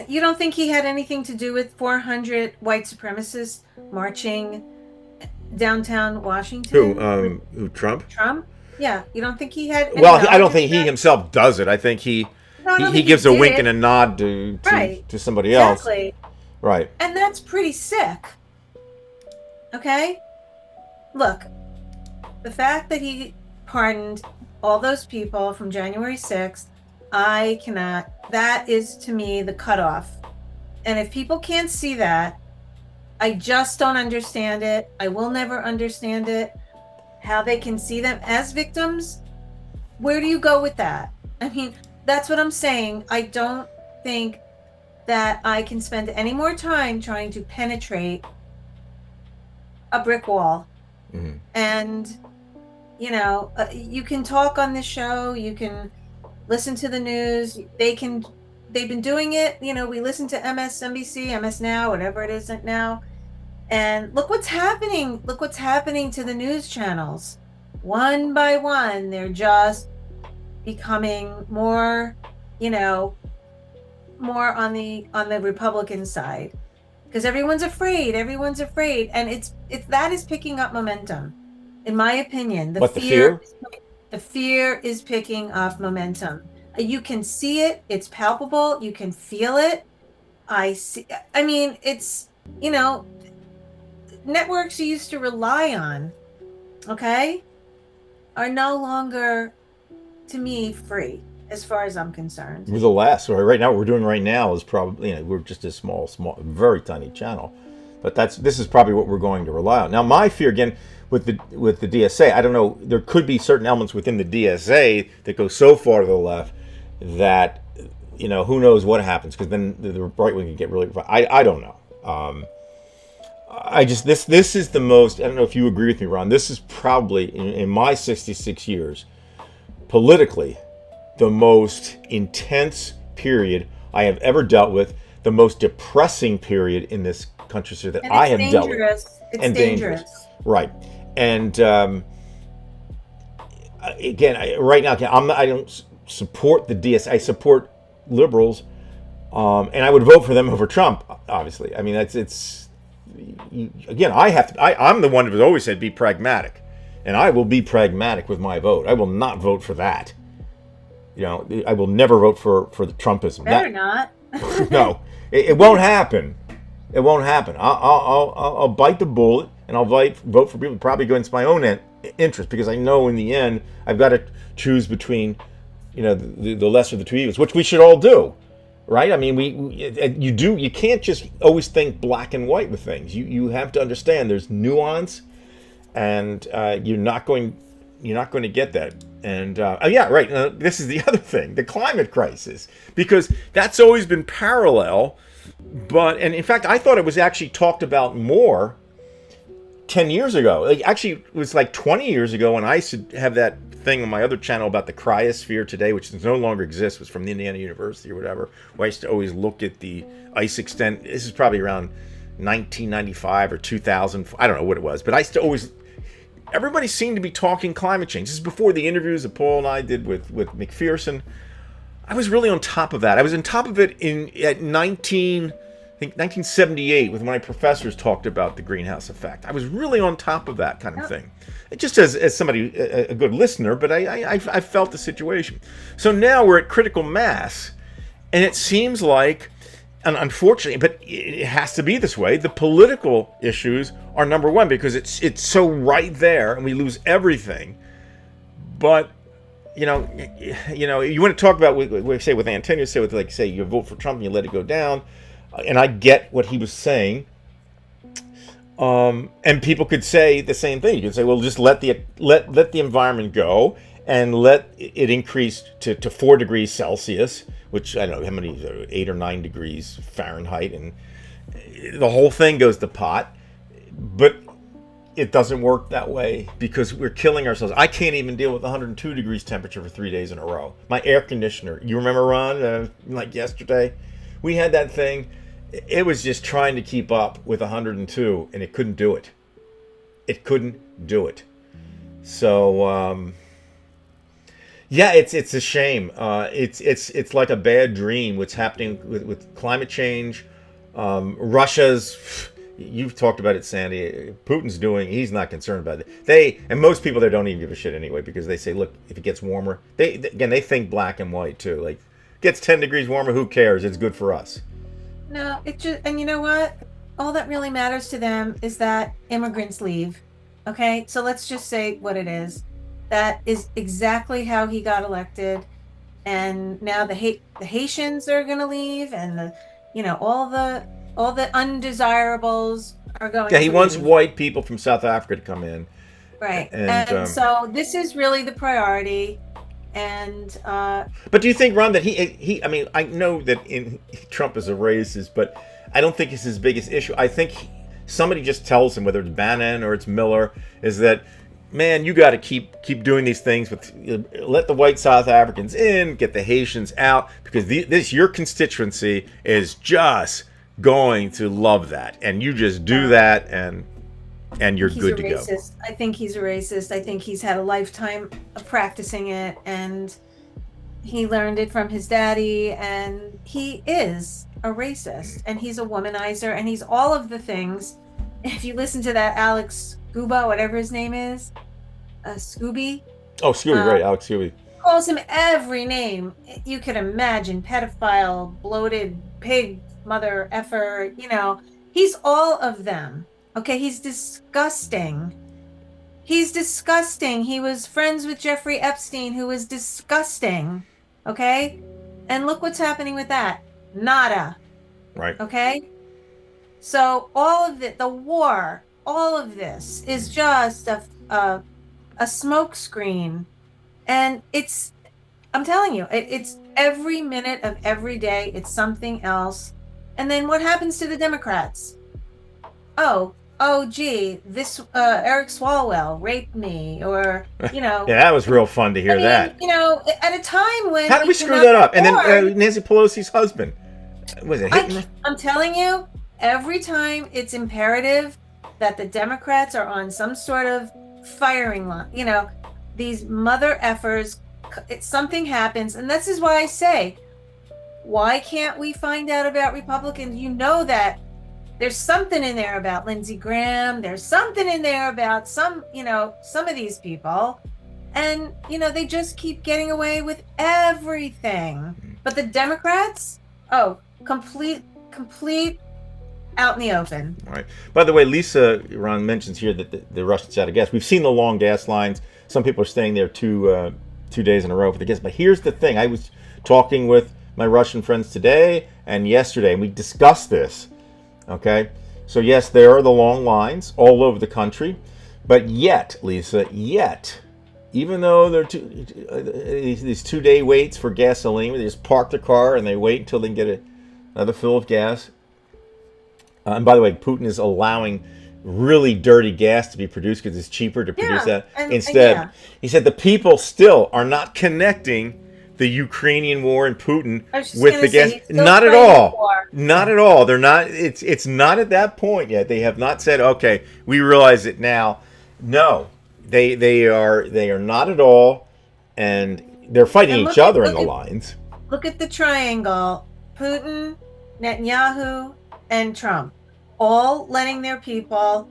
You don't think he had anything to do with 400 white supremacists marching downtown Washington? Who? Trump? Trump? Yeah. You don't think he had? Any Well, I don't knowledge think of he that? himself does it. I think he No, I don't think gives he a did wink it. and a nod to Right. somebody else. Exactly. Right. And that's pretty sick. Okay? Look, the fact that he pardoned all those people from January 6th, I cannot, that is to me the cutoff. And if people can't see that, I just don't understand it. I will never understand it. How they can see them as victims. Where do you go with that? I mean, that's what I'm saying. I don't think that I can spend any more time trying to penetrate a brick wall. Mm-hmm. And, you can talk on this show, you can listen to the news, they've been doing it. We listen to MSNBC, MS Now, whatever it is now. And look what's happening. Look what's happening to the news channels. One by one, they're just becoming more, more on the Republican side, because everyone's afraid. And it's that is picking up momentum, in my opinion. The fear? The fear is picking up momentum. You can see it. It's palpable. You can feel it. It's, networks you used to rely on, okay, are no longer, to me, free, as far as I'm concerned. We're the last. Right now, what we're doing right now is probably, we're just a small, very tiny channel. But this is probably what we're going to rely on. Now, my fear, again, with the DSA, I don't know, there could be certain elements within the DSA that go so far to the left that, who knows what happens, because then the right wing can get really, I don't know. This is the most, I don't know if you agree with me, Ron, this is probably, in my 66 years, politically, the most intense period I have ever dealt with, the most depressing period in this country that I have dealt with. It's dangerous. Right. And again, right now, I don't support the DS. I support liberals, and I would vote for them over Trump, obviously. I mean, again, I'm the one who has always said be pragmatic, and I will be pragmatic with my vote. I will not vote for that. I will never vote for the Trumpism. Better not. No, it won't happen. It won't happen. I'll bite the bullet, and I'll vote for people probably against my own interest, because I know in the end I've got to choose between, the lesser of the two evils, which we should all do, right? I mean, you can't just always think black and white with things. You have to understand there's nuance, and you're not going to get that. And yeah, right. This is the other thing, the climate crisis, because that's always been parallel. And in fact, I thought it was actually talked about more 10 years ago. Actually, it was like 20 years ago when I used to have that thing on my other channel about the cryosphere today, which no longer exists. It was from Indiana University or whatever, where I used to always look at the ice extent. This is probably around 1995 or 2000. I don't know what it was, but I used to always... Everybody seemed to be talking climate change. This is before the interviews that Paul and I did with McPherson. I was really on top of that. I was on top of it at 1978 with my professors talked about the greenhouse effect. I was really on top of that kind of thing. Just as somebody, a good listener, but I felt the situation. So now we're at critical mass, and it seems like, and unfortunately, but it has to be this way, the political issues are number one, because it's so right there, and we lose everything. But you want to talk about what we say with Antonio, say you vote for Trump and you let it go down, and I get what he was saying. And people could say the same thing. You could say, well, just let the environment go and let it increase to 4 degrees Celsius, which I don't know how many, 8 or 9 degrees Fahrenheit, and the whole thing goes to pot. But it doesn't work that way because we're killing ourselves. I can't even deal with 102 degrees temperature for 3 days in a row. My air conditioner, you remember, Ron, like yesterday? We had that thing. It was just trying to keep up with 102, and it couldn't do it. It couldn't do it. So, yeah, it's a shame. It's like a bad dream what's happening with climate change. Russia's, you've talked about it, Sandy. He's not concerned about it. And most people there don't even give a shit anyway, because they say, look, if it gets warmer, they think black and white too. Like, gets 10 degrees warmer, who cares? It's good for us. No, and you know what? All that really matters to them is that immigrants leave. Okay, so let's just say what it is. That is exactly how he got elected, and now the Haitians are going to leave, and all the undesirables are going. Yeah, he to wants leave. white people from South Africa to come in. Right, and so this is really the priority. And but do you think, Ron, that he I mean, I know that Trump is a racist, but I don't think it's his biggest issue. I think somebody just tells him, whether it's Bannon or it's Miller, is that, man, you got to keep doing these things let the white South Africans in, get the Haitians out, because your constituency is just going to love that, and you just do that, and you're good to go. I think he's a racist. I think he's had a lifetime of practicing it, and he learned it from his daddy, and he is a racist, and he's a womanizer, and he's all of the things. If you listen to that Alex Guba, whatever his name is, Scooby. Oh, Scooby, right, Alex Scooby. Calls him every name you could imagine: pedophile, bloated pig, mother effer. He's all of them. Okay, he's disgusting. He's disgusting. He was friends with Jeffrey Epstein, who was disgusting. Okay? And look what's happening with that. Nada. Right. Okay? So all of it, the war, all of this is just a smoke screen. And I'm telling you, it's every minute of every day, it's something else. And then what happens to the Democrats? Oh, gee, this Eric Swalwell raped me, or Yeah, that was real fun to hear that. At a time when how did we screw that up? And then Nancy Pelosi's husband, was it hitting? I'm telling you, every time it's imperative that the Democrats are on some sort of firing line. These mother effers. Something happens, and this is why I say, why can't we find out about Republicans? That there's something in there about Lindsey Graham. There's something in there about some of these people. And, they just keep getting away with everything. But the Democrats, complete out in the open. All right. By the way, Lisa, Ron, mentions here that the Russians out of gas. We've seen the long gas lines. Some people are staying there 2 days in a row for the gas. But here's the thing. I was talking with my Russian friends today and yesterday, and we discussed this. Okay, so yes, there are the long lines all over the country, but yet, Lisa, even though there are these 2-day waits for gasoline, they just park their car and they wait until they can get another fill of gas. And by the way, Putin is allowing really dirty gas to be produced because it's cheaper to produce that. Instead, he said the people still are not connecting the Ukrainian war and Putin with the gas. Not at all. Not at all. They're not. It's not at that point yet. They have not said, okay, we realize it now. No, they are not at all, and they're fighting each other in the lines. Look at the triangle: Putin, Netanyahu, and Trump, all letting their people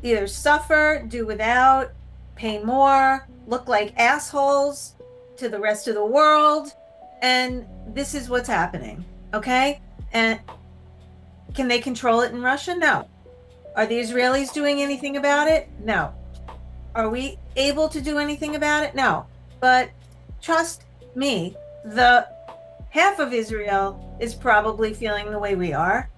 either suffer, do without, pay more, look like assholes to the rest of the world, and this is what's happening. Okay? And can they control it in Russia? No. Are the Israelis doing anything about it? No. Are we able to do anything about it? No. But trust me, the half of Israel is probably feeling the way we are.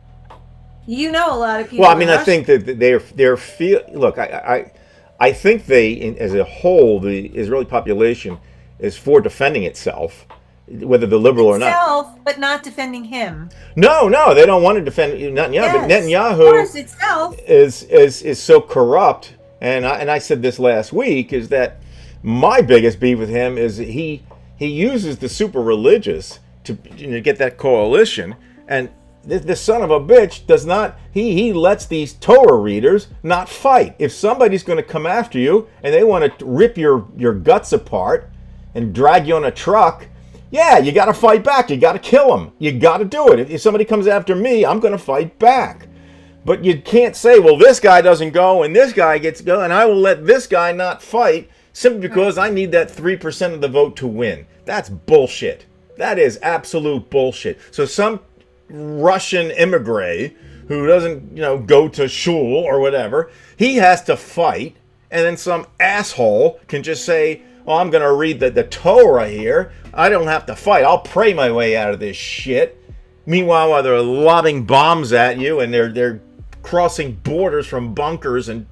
You know a lot of people. Well, I mean, in I Russia. think that they're feel. Look, I think as a whole, the Israeli population is for defending itself, whether the liberal or not. Itself, but not defending him. No, they don't want to defend Netanyahu. But Yes, of Netanyahu course, itself. is so corrupt, and I said this last week, is that my biggest beef with him is he uses the super religious to get that coalition, and this son of a bitch does not. He lets these Torah readers not fight. If somebody's going to come after you and they want to rip your guts apart and drag you on a truck, yeah, you got to fight back. You got to kill them. You got to do it. If somebody comes after me, I'm going to fight back. But you can't say, well, this guy doesn't go and this guy gets to go, and I will let this guy not fight simply because I need that 3% of the vote to win. That's bullshit. That is absolute bullshit. So some Russian immigrant who doesn't, go to shul or whatever, he has to fight, and then some asshole can just say, oh, I'm going to read the Torah here. I don't have to fight. I'll pray my way out of this shit. Meanwhile, while they're lobbing bombs at you and they're crossing borders from bunkers and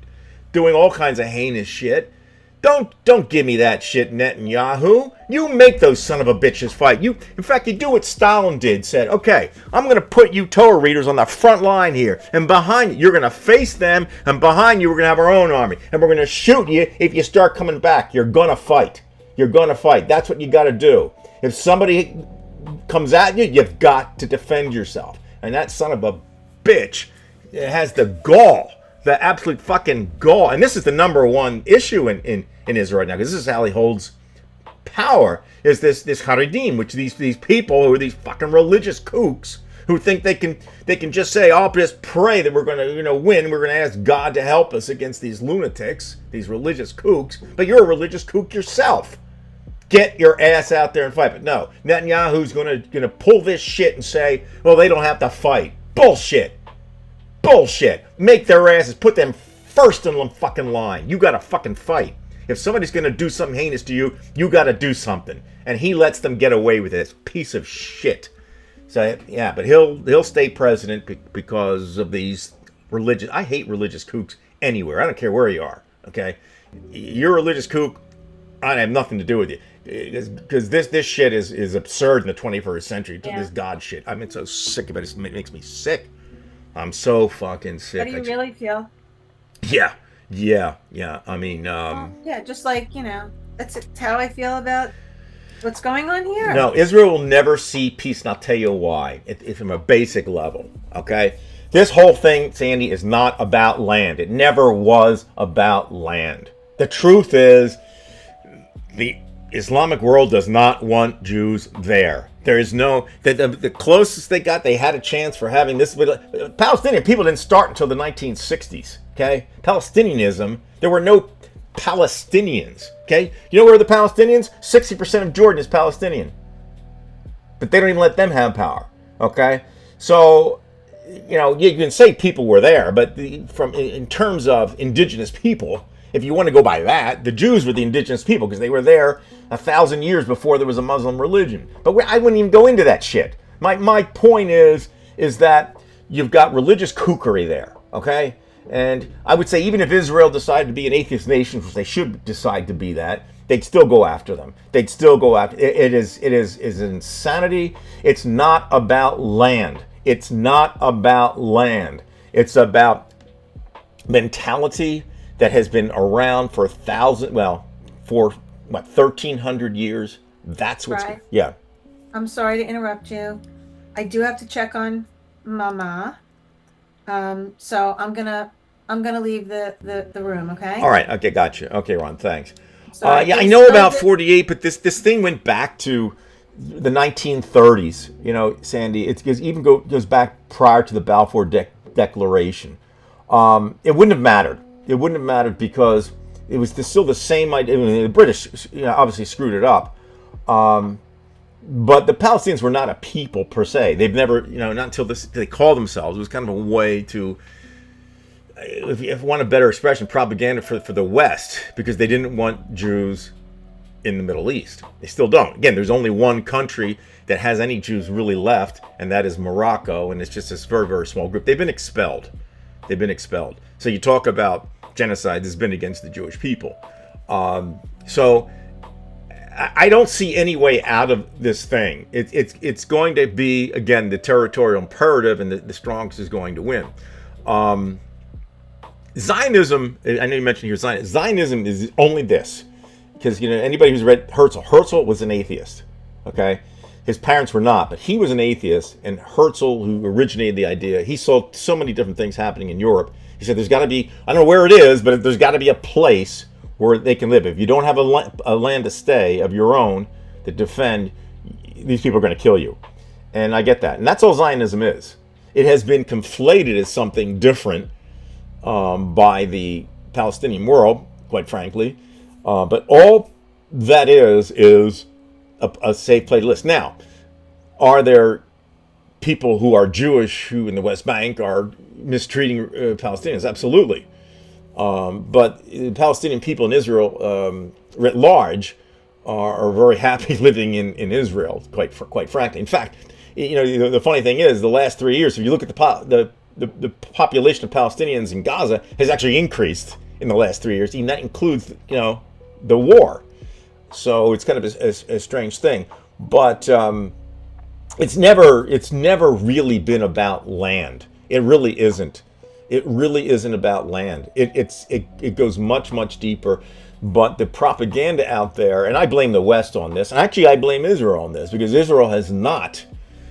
doing all kinds of heinous shit. Don't give me that shit, Netanyahu. You make those son of a bitches fight. In fact, you do what Stalin did. Said, okay, I'm going to put you Torah readers on the front line here, and behind you, you're going to face them, and behind you, we're going to have our own army, and we're going to shoot you if you start coming back. You're going to fight. You're going to fight. That's what you got to do. If somebody comes at you, you've got to defend yourself. And that son of a bitch has the gall, the absolute fucking gall. And this is the number one issue in Israel right now, because this is how he holds power, is this Haredim, which these people who are these fucking religious kooks who think they can just say, I'll just pray that we're going to win. We're going to ask God to help us against these lunatics, these religious kooks. But you're a religious kook yourself. Get your ass out there and fight. But no, Netanyahu's going to pull this shit and say, well, they don't have to fight. Bullshit. Make their asses, put them first in the fucking line. You got to fucking fight. If somebody's going to do something heinous to you, you got to do something. And he lets them get away with this piece of shit. So yeah, but he'll stay president because of these religious. I hate religious kooks anywhere. I don't care where you are. Okay, you're a religious kook, I have nothing to do with you, because this shit is absurd in the 21st century. Yeah. This God shit. I'm so sick of it. It makes me sick. I'm so fucking sick. How do you really feel? Yeah. I mean, Yeah, just like, that's how I feel about what's going on here. no, Israel will never see peace, and I'll tell you why. It's from a basic level, okay? This whole thing, Sandy, is not about land. It never was about land. The truth is, the Islamic world does not want Jews there. There is no, the closest they got, they had a chance for having this. Palestinian people didn't start until the 1960s, okay? Palestinianism, there were no Palestinians, okay? You know where are the Palestinians? 60% of Jordan is Palestinian. But they don't even let them have power, okay? So, you can say people were there, but in terms of indigenous people, if you want to go by that, the Jews were the indigenous people because they were there 1,000 years before there was a Muslim religion. But I wouldn't even go into that shit. My point is that you've got religious kookery there, okay? And I would say even if Israel decided to be an atheist nation, which they should decide to be that, they'd still go after them. They'd still go after. It is insanity. It's not about land. It's not about land. It's about mentality that has been around for 1,300 years. That's what's Right. Yeah. I'm sorry to interrupt you. I do have to check on Mama. So I'm gonna leave the room, okay? All right. Okay. Gotcha. Okay, Ron. Thanks. Sorry, Yeah, I it's know so about good- 48, but this thing went back to the 1930s. Sandy, it goes back prior to the Balfour Declaration. It wouldn't have mattered. It wouldn't have mattered because it was still the same idea. I mean, the British, obviously screwed it up. But the Palestinians were not a people per se. They've never, not until they call themselves. It was kind of a way to, if you want a better expression, propaganda for the West, because they didn't want Jews in the Middle East. They still don't. Again, there's only one country that has any Jews really left, and that is Morocco, and it's just this very, very small group. They've been expelled. They've been expelled. So you talk about genocide that's been against the Jewish people. So I don't see any way out of this thing. It's going to be, again, the territorial imperative, and the strongest is going to win. Zionism, I know you mentioned here Zionism is only this. Because, you know, anybody who's read Herzl was an atheist, okay? His parents were not, but he was an atheist, and Herzl, who originated the idea, he saw so many different things happening in Europe. He said there's got to be, I don't know where it is, but there's got to be a place where they can live. If you don't have a land to stay of your own to defend, these people are going to kill you. And I get that. And that's all Zionism is. It has been conflated as something different by the Palestinian world, quite frankly. But all that is a safe place to list. Now, are there people who are Jewish who in the West Bank are mistreating Palestinians? Absolutely. But the Palestinian people in Israel, writ large, are very happy living in Israel, quite frankly. In fact, you know, the funny thing is, the last 3 years, if you look at the population of Palestinians in Gaza has actually increased in the last 3 years. Even that includes, you know, the war. So it's kind of a strange thing, but it's never really been about land. It really isn't. It really isn't about land. It goes much deeper. But the propaganda out there, and I blame the West on this, and actually I blame Israel on this, because Israel has not,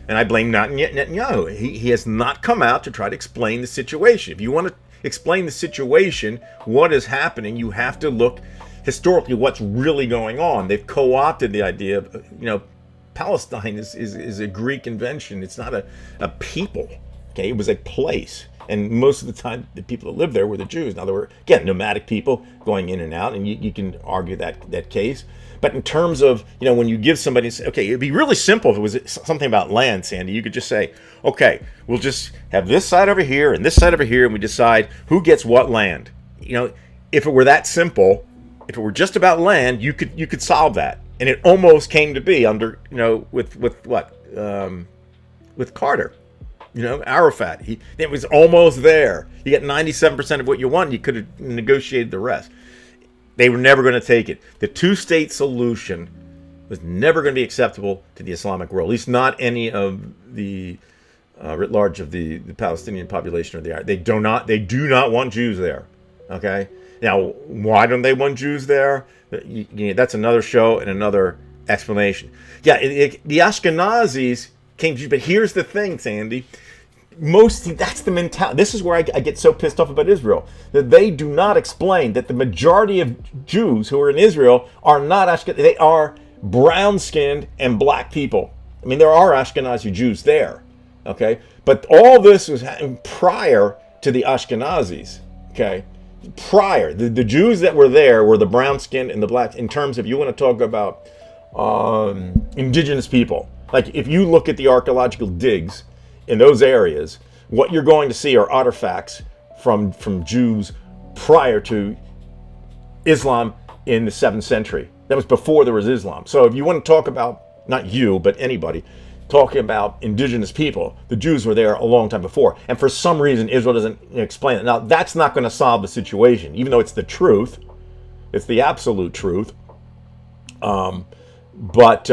and I blame not Netanyahu. He has not come out to try to explain the situation. If you want to explain the situation, what is happening, you have to look historically what's really going on. They've co-opted the idea of, you know, Palestine is a Greek invention. It's not a people. Okay, it was a place. And most of the time, the people that lived there were the Jews. Now, there were, again, nomadic people going in and out, and you can argue that case. But in terms of, you know, when you give somebody, okay, it'd be really simple if it was something about land, Sandy. You could just say, okay, we'll just have this side over here and this side over here, and we decide who gets what land. You know, if it were that simple, if it were just about land, you could solve that. And it almost came to be under, you know, with Carter. You know, Arafat, it was almost there. You get 97% of what you want, you could have negotiated the rest. They were never going to take it. The two-state solution was never going to be acceptable to the Islamic world, at least not any of the writ large of the Palestinian population or the Arab. They do not want Jews there. Okay? Now, why don't they want Jews there? That's another show and another explanation. Yeah, the Ashkenazis came to Jews, but here's the thing, Sandy. That's the mentality. This is where I get so pissed off about Israel, that they do not explain that the majority of Jews who are in Israel are not Ashkenazi. They are brown-skinned and black people. I mean, there are Ashkenazi Jews there, okay? But all this was happening prior to the Ashkenazis, okay? Prior. The Jews that were there were the brown-skinned and the black, in terms of, you want to talk about indigenous people. Like, if you look at the archaeological digs in those areas, what you're going to see are artifacts from Jews prior to Islam in the 7th century. That was before there was Islam. So if you want to talk about, not you, but anybody, talking about indigenous people, the Jews were there a long time before. And for some reason, Israel doesn't explain it. Now, that's not going to solve the situation, even though it's the truth. It's the absolute truth. But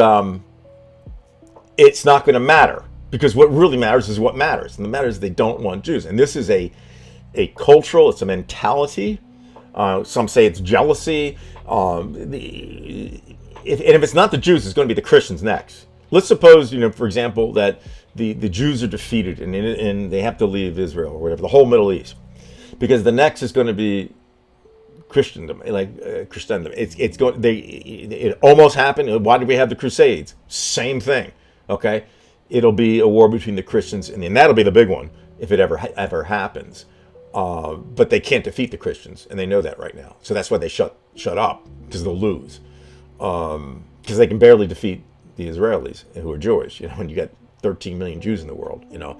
it's not going to matter, because what really matters is what matters. And the matter is they don't want Jews. And this is a cultural, it's a mentality. Some say it's jealousy. If it's not the Jews, it's going to be the Christians next. Let's suppose, you know, for example, that the Jews are defeated and they have to leave Israel or whatever, the whole Middle East, because the next is going to be Christendom, Christendom. It almost happened. Why did we have the Crusades? Same thing. Okay, it'll be a war between the Christians, and that'll be the big one if it ever happens. But they can't defeat the Christians, and they know that right now. So that's why they shut up, because they'll lose, because they can barely defeat the Israelis who are Jewish. You know, when you got 13 million Jews in the world, you know,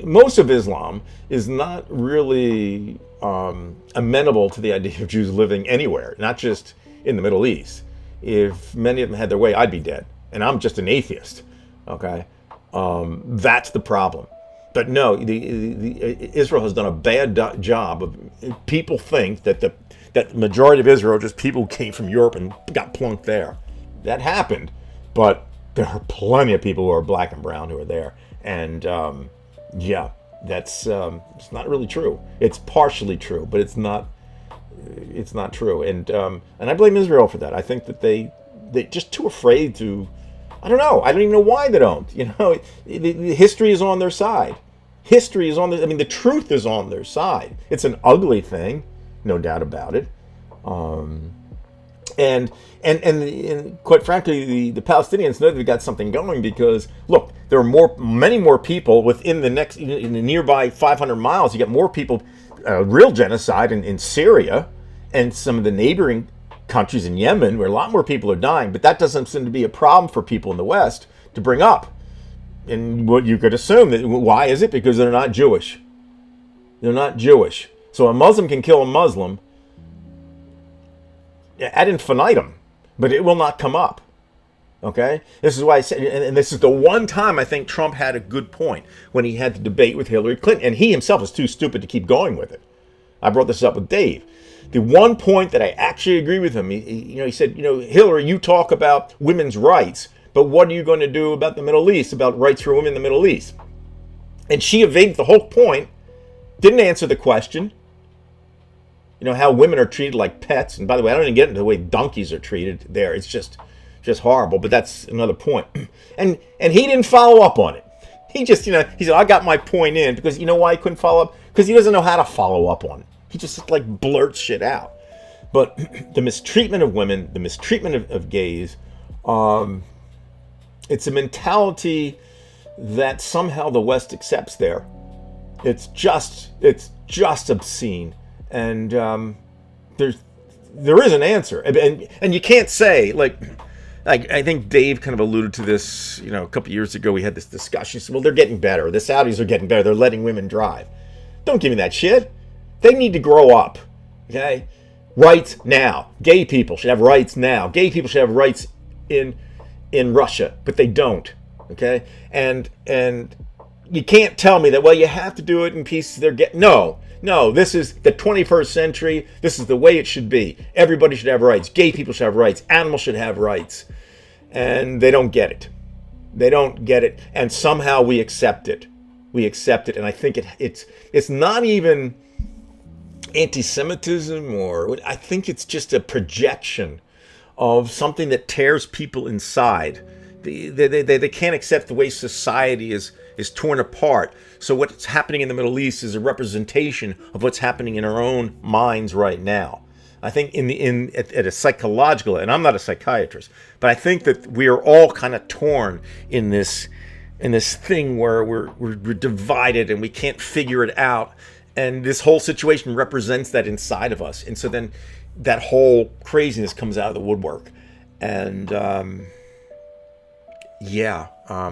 most of Islam is not really amenable to the idea of Jews living anywhere, not just in the Middle East. if many of them had their way, I'd be dead. And I'm just an atheist. Okay? That's the problem. But no, Israel has done a bad job of. People think that the majority of Israel just people who came from Europe and got plunked there. That happened, but there are plenty of people who are black and brown who are there, and yeah, that's it's not really true. It's partially true, but it's not true, and I blame Israel for that. I think that they just too afraid to. I don't know. I don't even know why they don't. You know, the history is on their side. History is on the. I mean, the truth is on their side. It's an ugly thing, no doubt about it. And quite frankly, the Palestinians know they've got something going because look, there are many more people within in the nearby 500 miles. You get more people, real genocide in Syria and some of the neighboring countries in Yemen where a lot more people are dying, but that doesn't seem to be a problem for people in the West to bring up. And what you could assume that why is it? Because they're not Jewish. They're not Jewish. So a Muslim can kill a Muslim ad infinitum, but it will not come up. Okay? This is why I said, and this is the one time I think Trump had a good point when he had the debate with Hillary Clinton, and he himself was too stupid to keep going with it. I brought this up with Dave. The one point that I actually agree with him, he said, Hillary, you talk about women's rights, but what are you going to do about the Middle East, about rights for women in the Middle East? And she evaded the whole point, didn't answer the question. How women are treated like pets. And by the way, I don't even get into the way donkeys are treated there. It's just horrible, but that's another point. And he didn't follow up on it. He just, he said, I got my point in, because you know why he couldn't follow up? Because he doesn't know how to follow up on it. He just blurts shit out. But the mistreatment of women, the mistreatment of gays, it's a mentality that somehow the West accepts there. It's just obscene. And there is an answer. And you can't say, I think Dave kind of alluded to this, a couple of years ago. We had this discussion. He said, well, they're getting better. The Saudis are getting better. They're letting women drive. Don't give me that shit. They need to grow up. Okay? Rights now. Gay people should have rights now. Gay people should have rights in Russia, but they don't. Okay? And you can't tell me that, well, you have to do it in pieces. No, this is the 21st century. This is the way it should be. Everybody should have rights. Gay people should have rights. Animals should have rights. And they don't get it. They don't get it. And somehow we accept it. We accept it. And I think it's not even anti-Semitism, or I think it's just a projection of something that tears people inside. They can't accept the way society is torn apart. So what's happening in the Middle East is a representation of what's happening in our own minds right now. I think at a psychological, and I'm not a psychiatrist, but I think that we are all kind of torn in this thing where we're divided and we can't figure it out. And this whole situation represents that inside of us. And so then that whole craziness comes out of the woodwork. And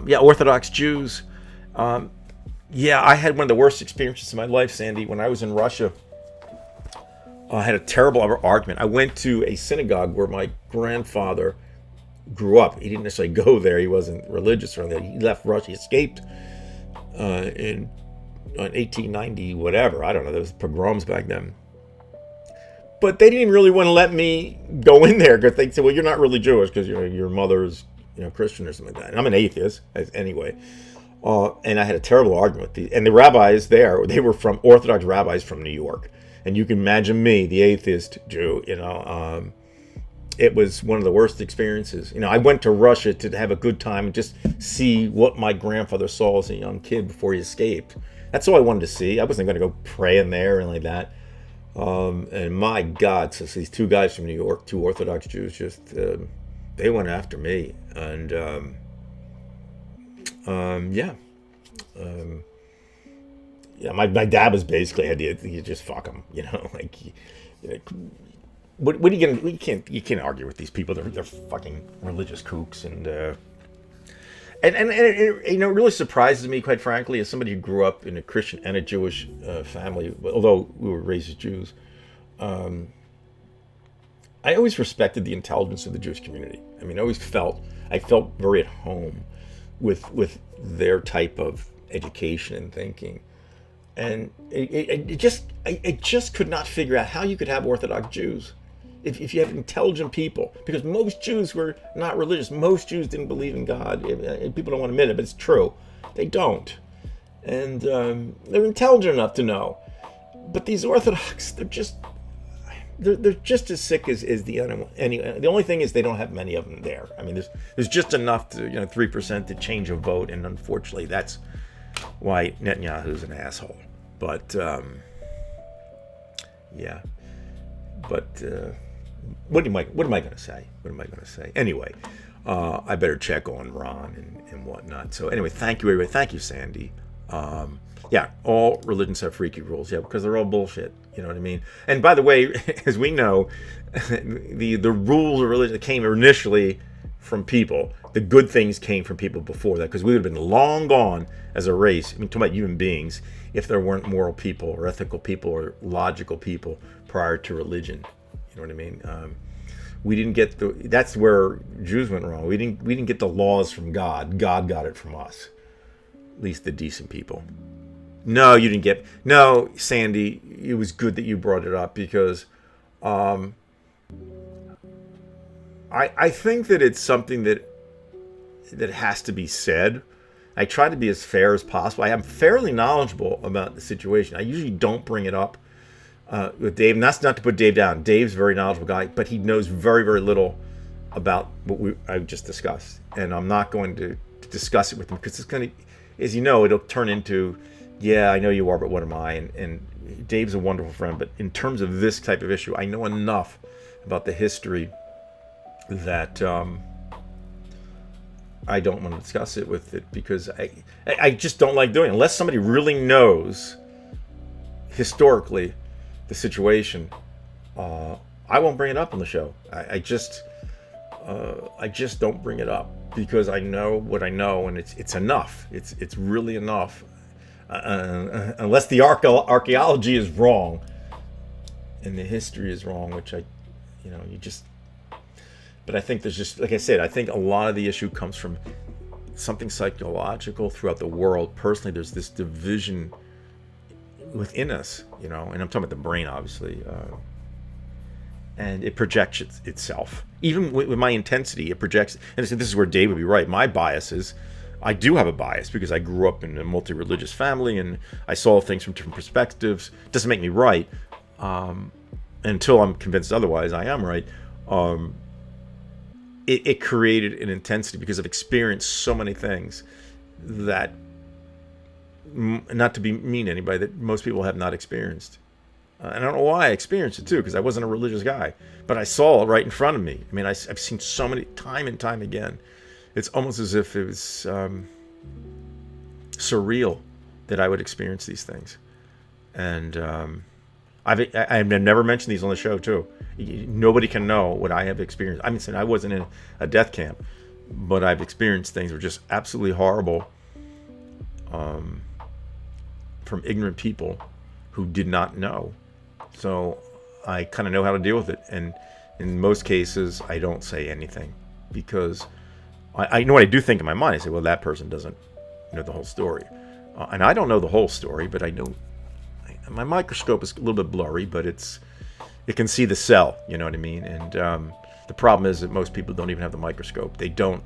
Orthodox Jews. I had one of the worst experiences of my life, Sandy, when I was in Russia. I had a terrible argument. I went to a synagogue where my grandfather grew up. He didn't necessarily go there. He wasn't religious or anything. He left Russia. He escaped in 1890, whatever. I don't know. There was pogroms back then. But they didn't really want to let me go in there because they said, well, you're not really Jewish because your mother's Christian or something like that. And I'm an atheist anyway. And I had a terrible argument with the rabbis there. They were from Orthodox rabbis from New York. And you can imagine me, the atheist Jew, it was one of the worst experiences. I went to Russia to have a good time and just see what my grandfather saw as a young kid before he escaped. That's all I wanted to see. I wasn't going to go pray in there and like that. And my God, so these two guys from New York, two Orthodox Jews, just they went after me. And my dad was basically you just fuck them, what are you gonna? You can't argue with these people. They're fucking religious kooks, and it really surprises me, quite frankly, as somebody who grew up in a Christian and a Jewish family, although we were raised as Jews. I always respected the intelligence of the Jewish community. I mean, I felt very at home with their type of education and thinking. And I just could not figure out how you could have Orthodox Jews if you have intelligent people, because most Jews were not religious. Most Jews didn't believe in God. People don't want to admit it, but it's true. They don't. And they're intelligent enough to know. But these Orthodox, they're just as sick as the animal. Anyway, the only thing is they don't have many of them there. I mean, there's just enough to 3% to change a vote, and unfortunately, that's why Netanyahu's an asshole. But yeah. But what am I going to say? What am I going to say? Anyway, I better check on Ron and whatnot. So anyway, thank you everybody. Thank you, Sandy. Yeah, all religions have freaky rules. Yeah, because they're all bullshit. You know what I mean? And by the way, as we know, the rules of religion came initially from people. The good things came from people before that, because we would have been long gone as a race. I mean, talking about human beings, if there weren't moral people or ethical people or logical people prior to religion. You know what I mean? We didn't get that's where Jews went wrong. We didn't get the laws from God. God got it from us. At least the decent people. No, you didn't get. No, Sandy, it was good that you brought it up, because I think that it's something that has to be said. I try to be as fair as possible. I am fairly knowledgeable about the situation. I usually don't bring it up with Dave, and that's not to put Dave down. Dave's a very knowledgeable guy, but he knows very, very little about what I just discussed, and I'm not going to discuss it with him, because it's going to, as you know, it'll turn into, yeah, I know you are, but what am I? And Dave's a wonderful friend, but in terms of this type of issue, I know enough about the history that I don't want to discuss it with it, because I just don't like doing it. Unless somebody really knows historically the situation, I won't bring it up on the show. I just don't bring it up, because I know what I know, and it's enough. It's really enough. Unless the archaeology is wrong and the history is wrong, which but I think there's just, like I said, I think a lot of the issue comes from something psychological throughout the world. Personally, there's this division within us, and I'm talking about the brain, obviously, and it projects itself. Even with my intensity, it projects, and this is where Dave would be right. My biases, I do have a bias, because I grew up in a multi-religious family, and I saw things from different perspectives. It doesn't make me right. Until I'm convinced otherwise, I am right. It created an intensity, because I've experienced so many things that, not to be mean to anybody, that most people have not experienced. And I don't know why I experienced it too, because I wasn't a religious guy, but I saw it right in front of me. I mean, I've seen so many, time and time again. It's almost as if it was surreal that I would experience these things. And I've never mentioned these on the show too. Nobody can know what I have experienced. I mean, I wasn't in a death camp, but I've experienced things that were just absolutely horrible from ignorant people who did not know. So I kind of know how to deal with it. And in most cases, I don't say anything, because I know what I do think in my mind. I say, well, that person doesn't know the whole story. And I don't know the whole story, but I know my microscope is a little bit blurry, but it can see the cell, you know what I mean? And the problem is that most people don't even have the microscope. They don't,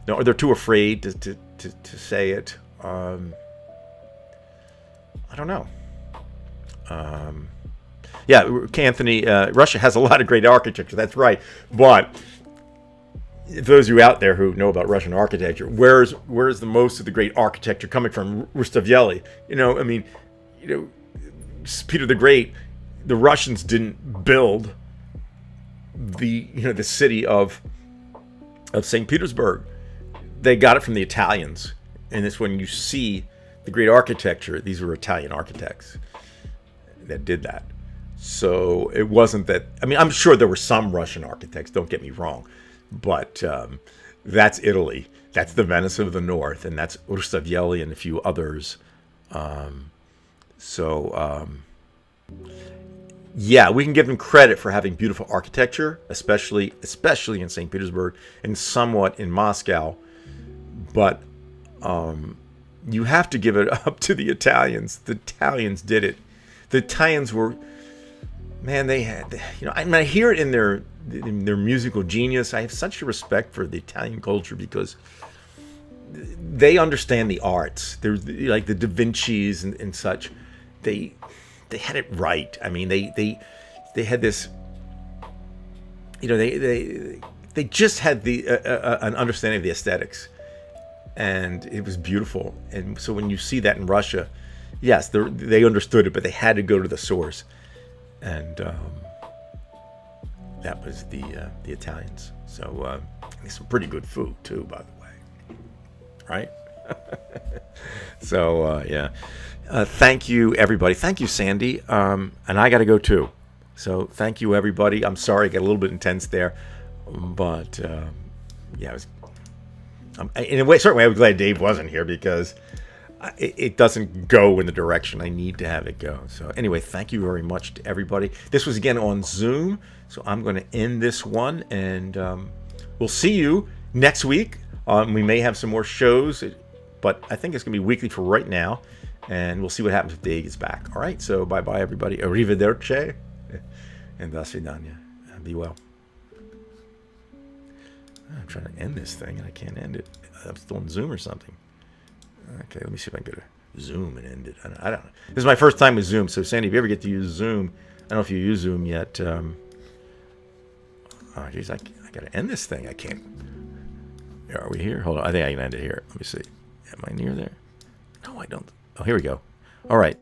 or they're too afraid to say it. I don't know. Yeah, Anthony, Russia has a lot of great architecture. That's right. But those of you out there who know about Russian architecture, where's the most of the great architecture coming from? Rustaveli. Peter the Great. The Russians didn't build the city of St. Petersburg. They got it from the Italians, and it's when you see the great architecture. These were Italian architects that did that. So it wasn't that. I mean, I'm sure there were some Russian architects. Don't get me wrong, but that's Italy. That's the Venice of the North, and that's Rustaveli and a few others. yeah, we can give them credit for having beautiful architecture, especially in St. Petersburg and somewhat in Moscow. But you have to give it up to the Italians. The Italians did it. The Italians were, man, they had, I hear it in their musical genius. I have such a respect for the Italian culture because they understand the arts. They're like the Da Vinci's and such. They had it right. I mean, they had this, they just had an understanding of the aesthetics, and it was beautiful. And so when you see that in Russia, yes, they understood it, but they had to go to the source, and that was the Italians. So some pretty good food too, by the way, right? So yeah. Thank you, everybody. Thank you, Sandy. And I got to go too. So thank you, everybody. I'm sorry I got a little bit intense there, but yeah, in a way, certainly, I was glad Dave wasn't here because it doesn't go in the direction I need to have it go. So anyway, thank you very much to everybody. This was again on Zoom, so I'm going to end this one, and we'll see you next week. We may have some more shows, but I think it's going to be weekly for right now. And we'll see what happens if Dave gets back. All right, so bye-bye, everybody. Arrivederci. And do svidaniya. Be well. I'm trying to end this thing, and I can't end it. I'm still on Zoom or something. Okay, let me see if I can go to Zoom and end it. I don't know. This is my first time with Zoom, so Sandy, if you ever get to use Zoom, I don't know if you use Zoom yet. Oh, geez, I got to end this thing. I can't. Are we here? Hold on. I think I can end it here. Let me see. Am I near there? No, I don't. Oh, here we go. All right.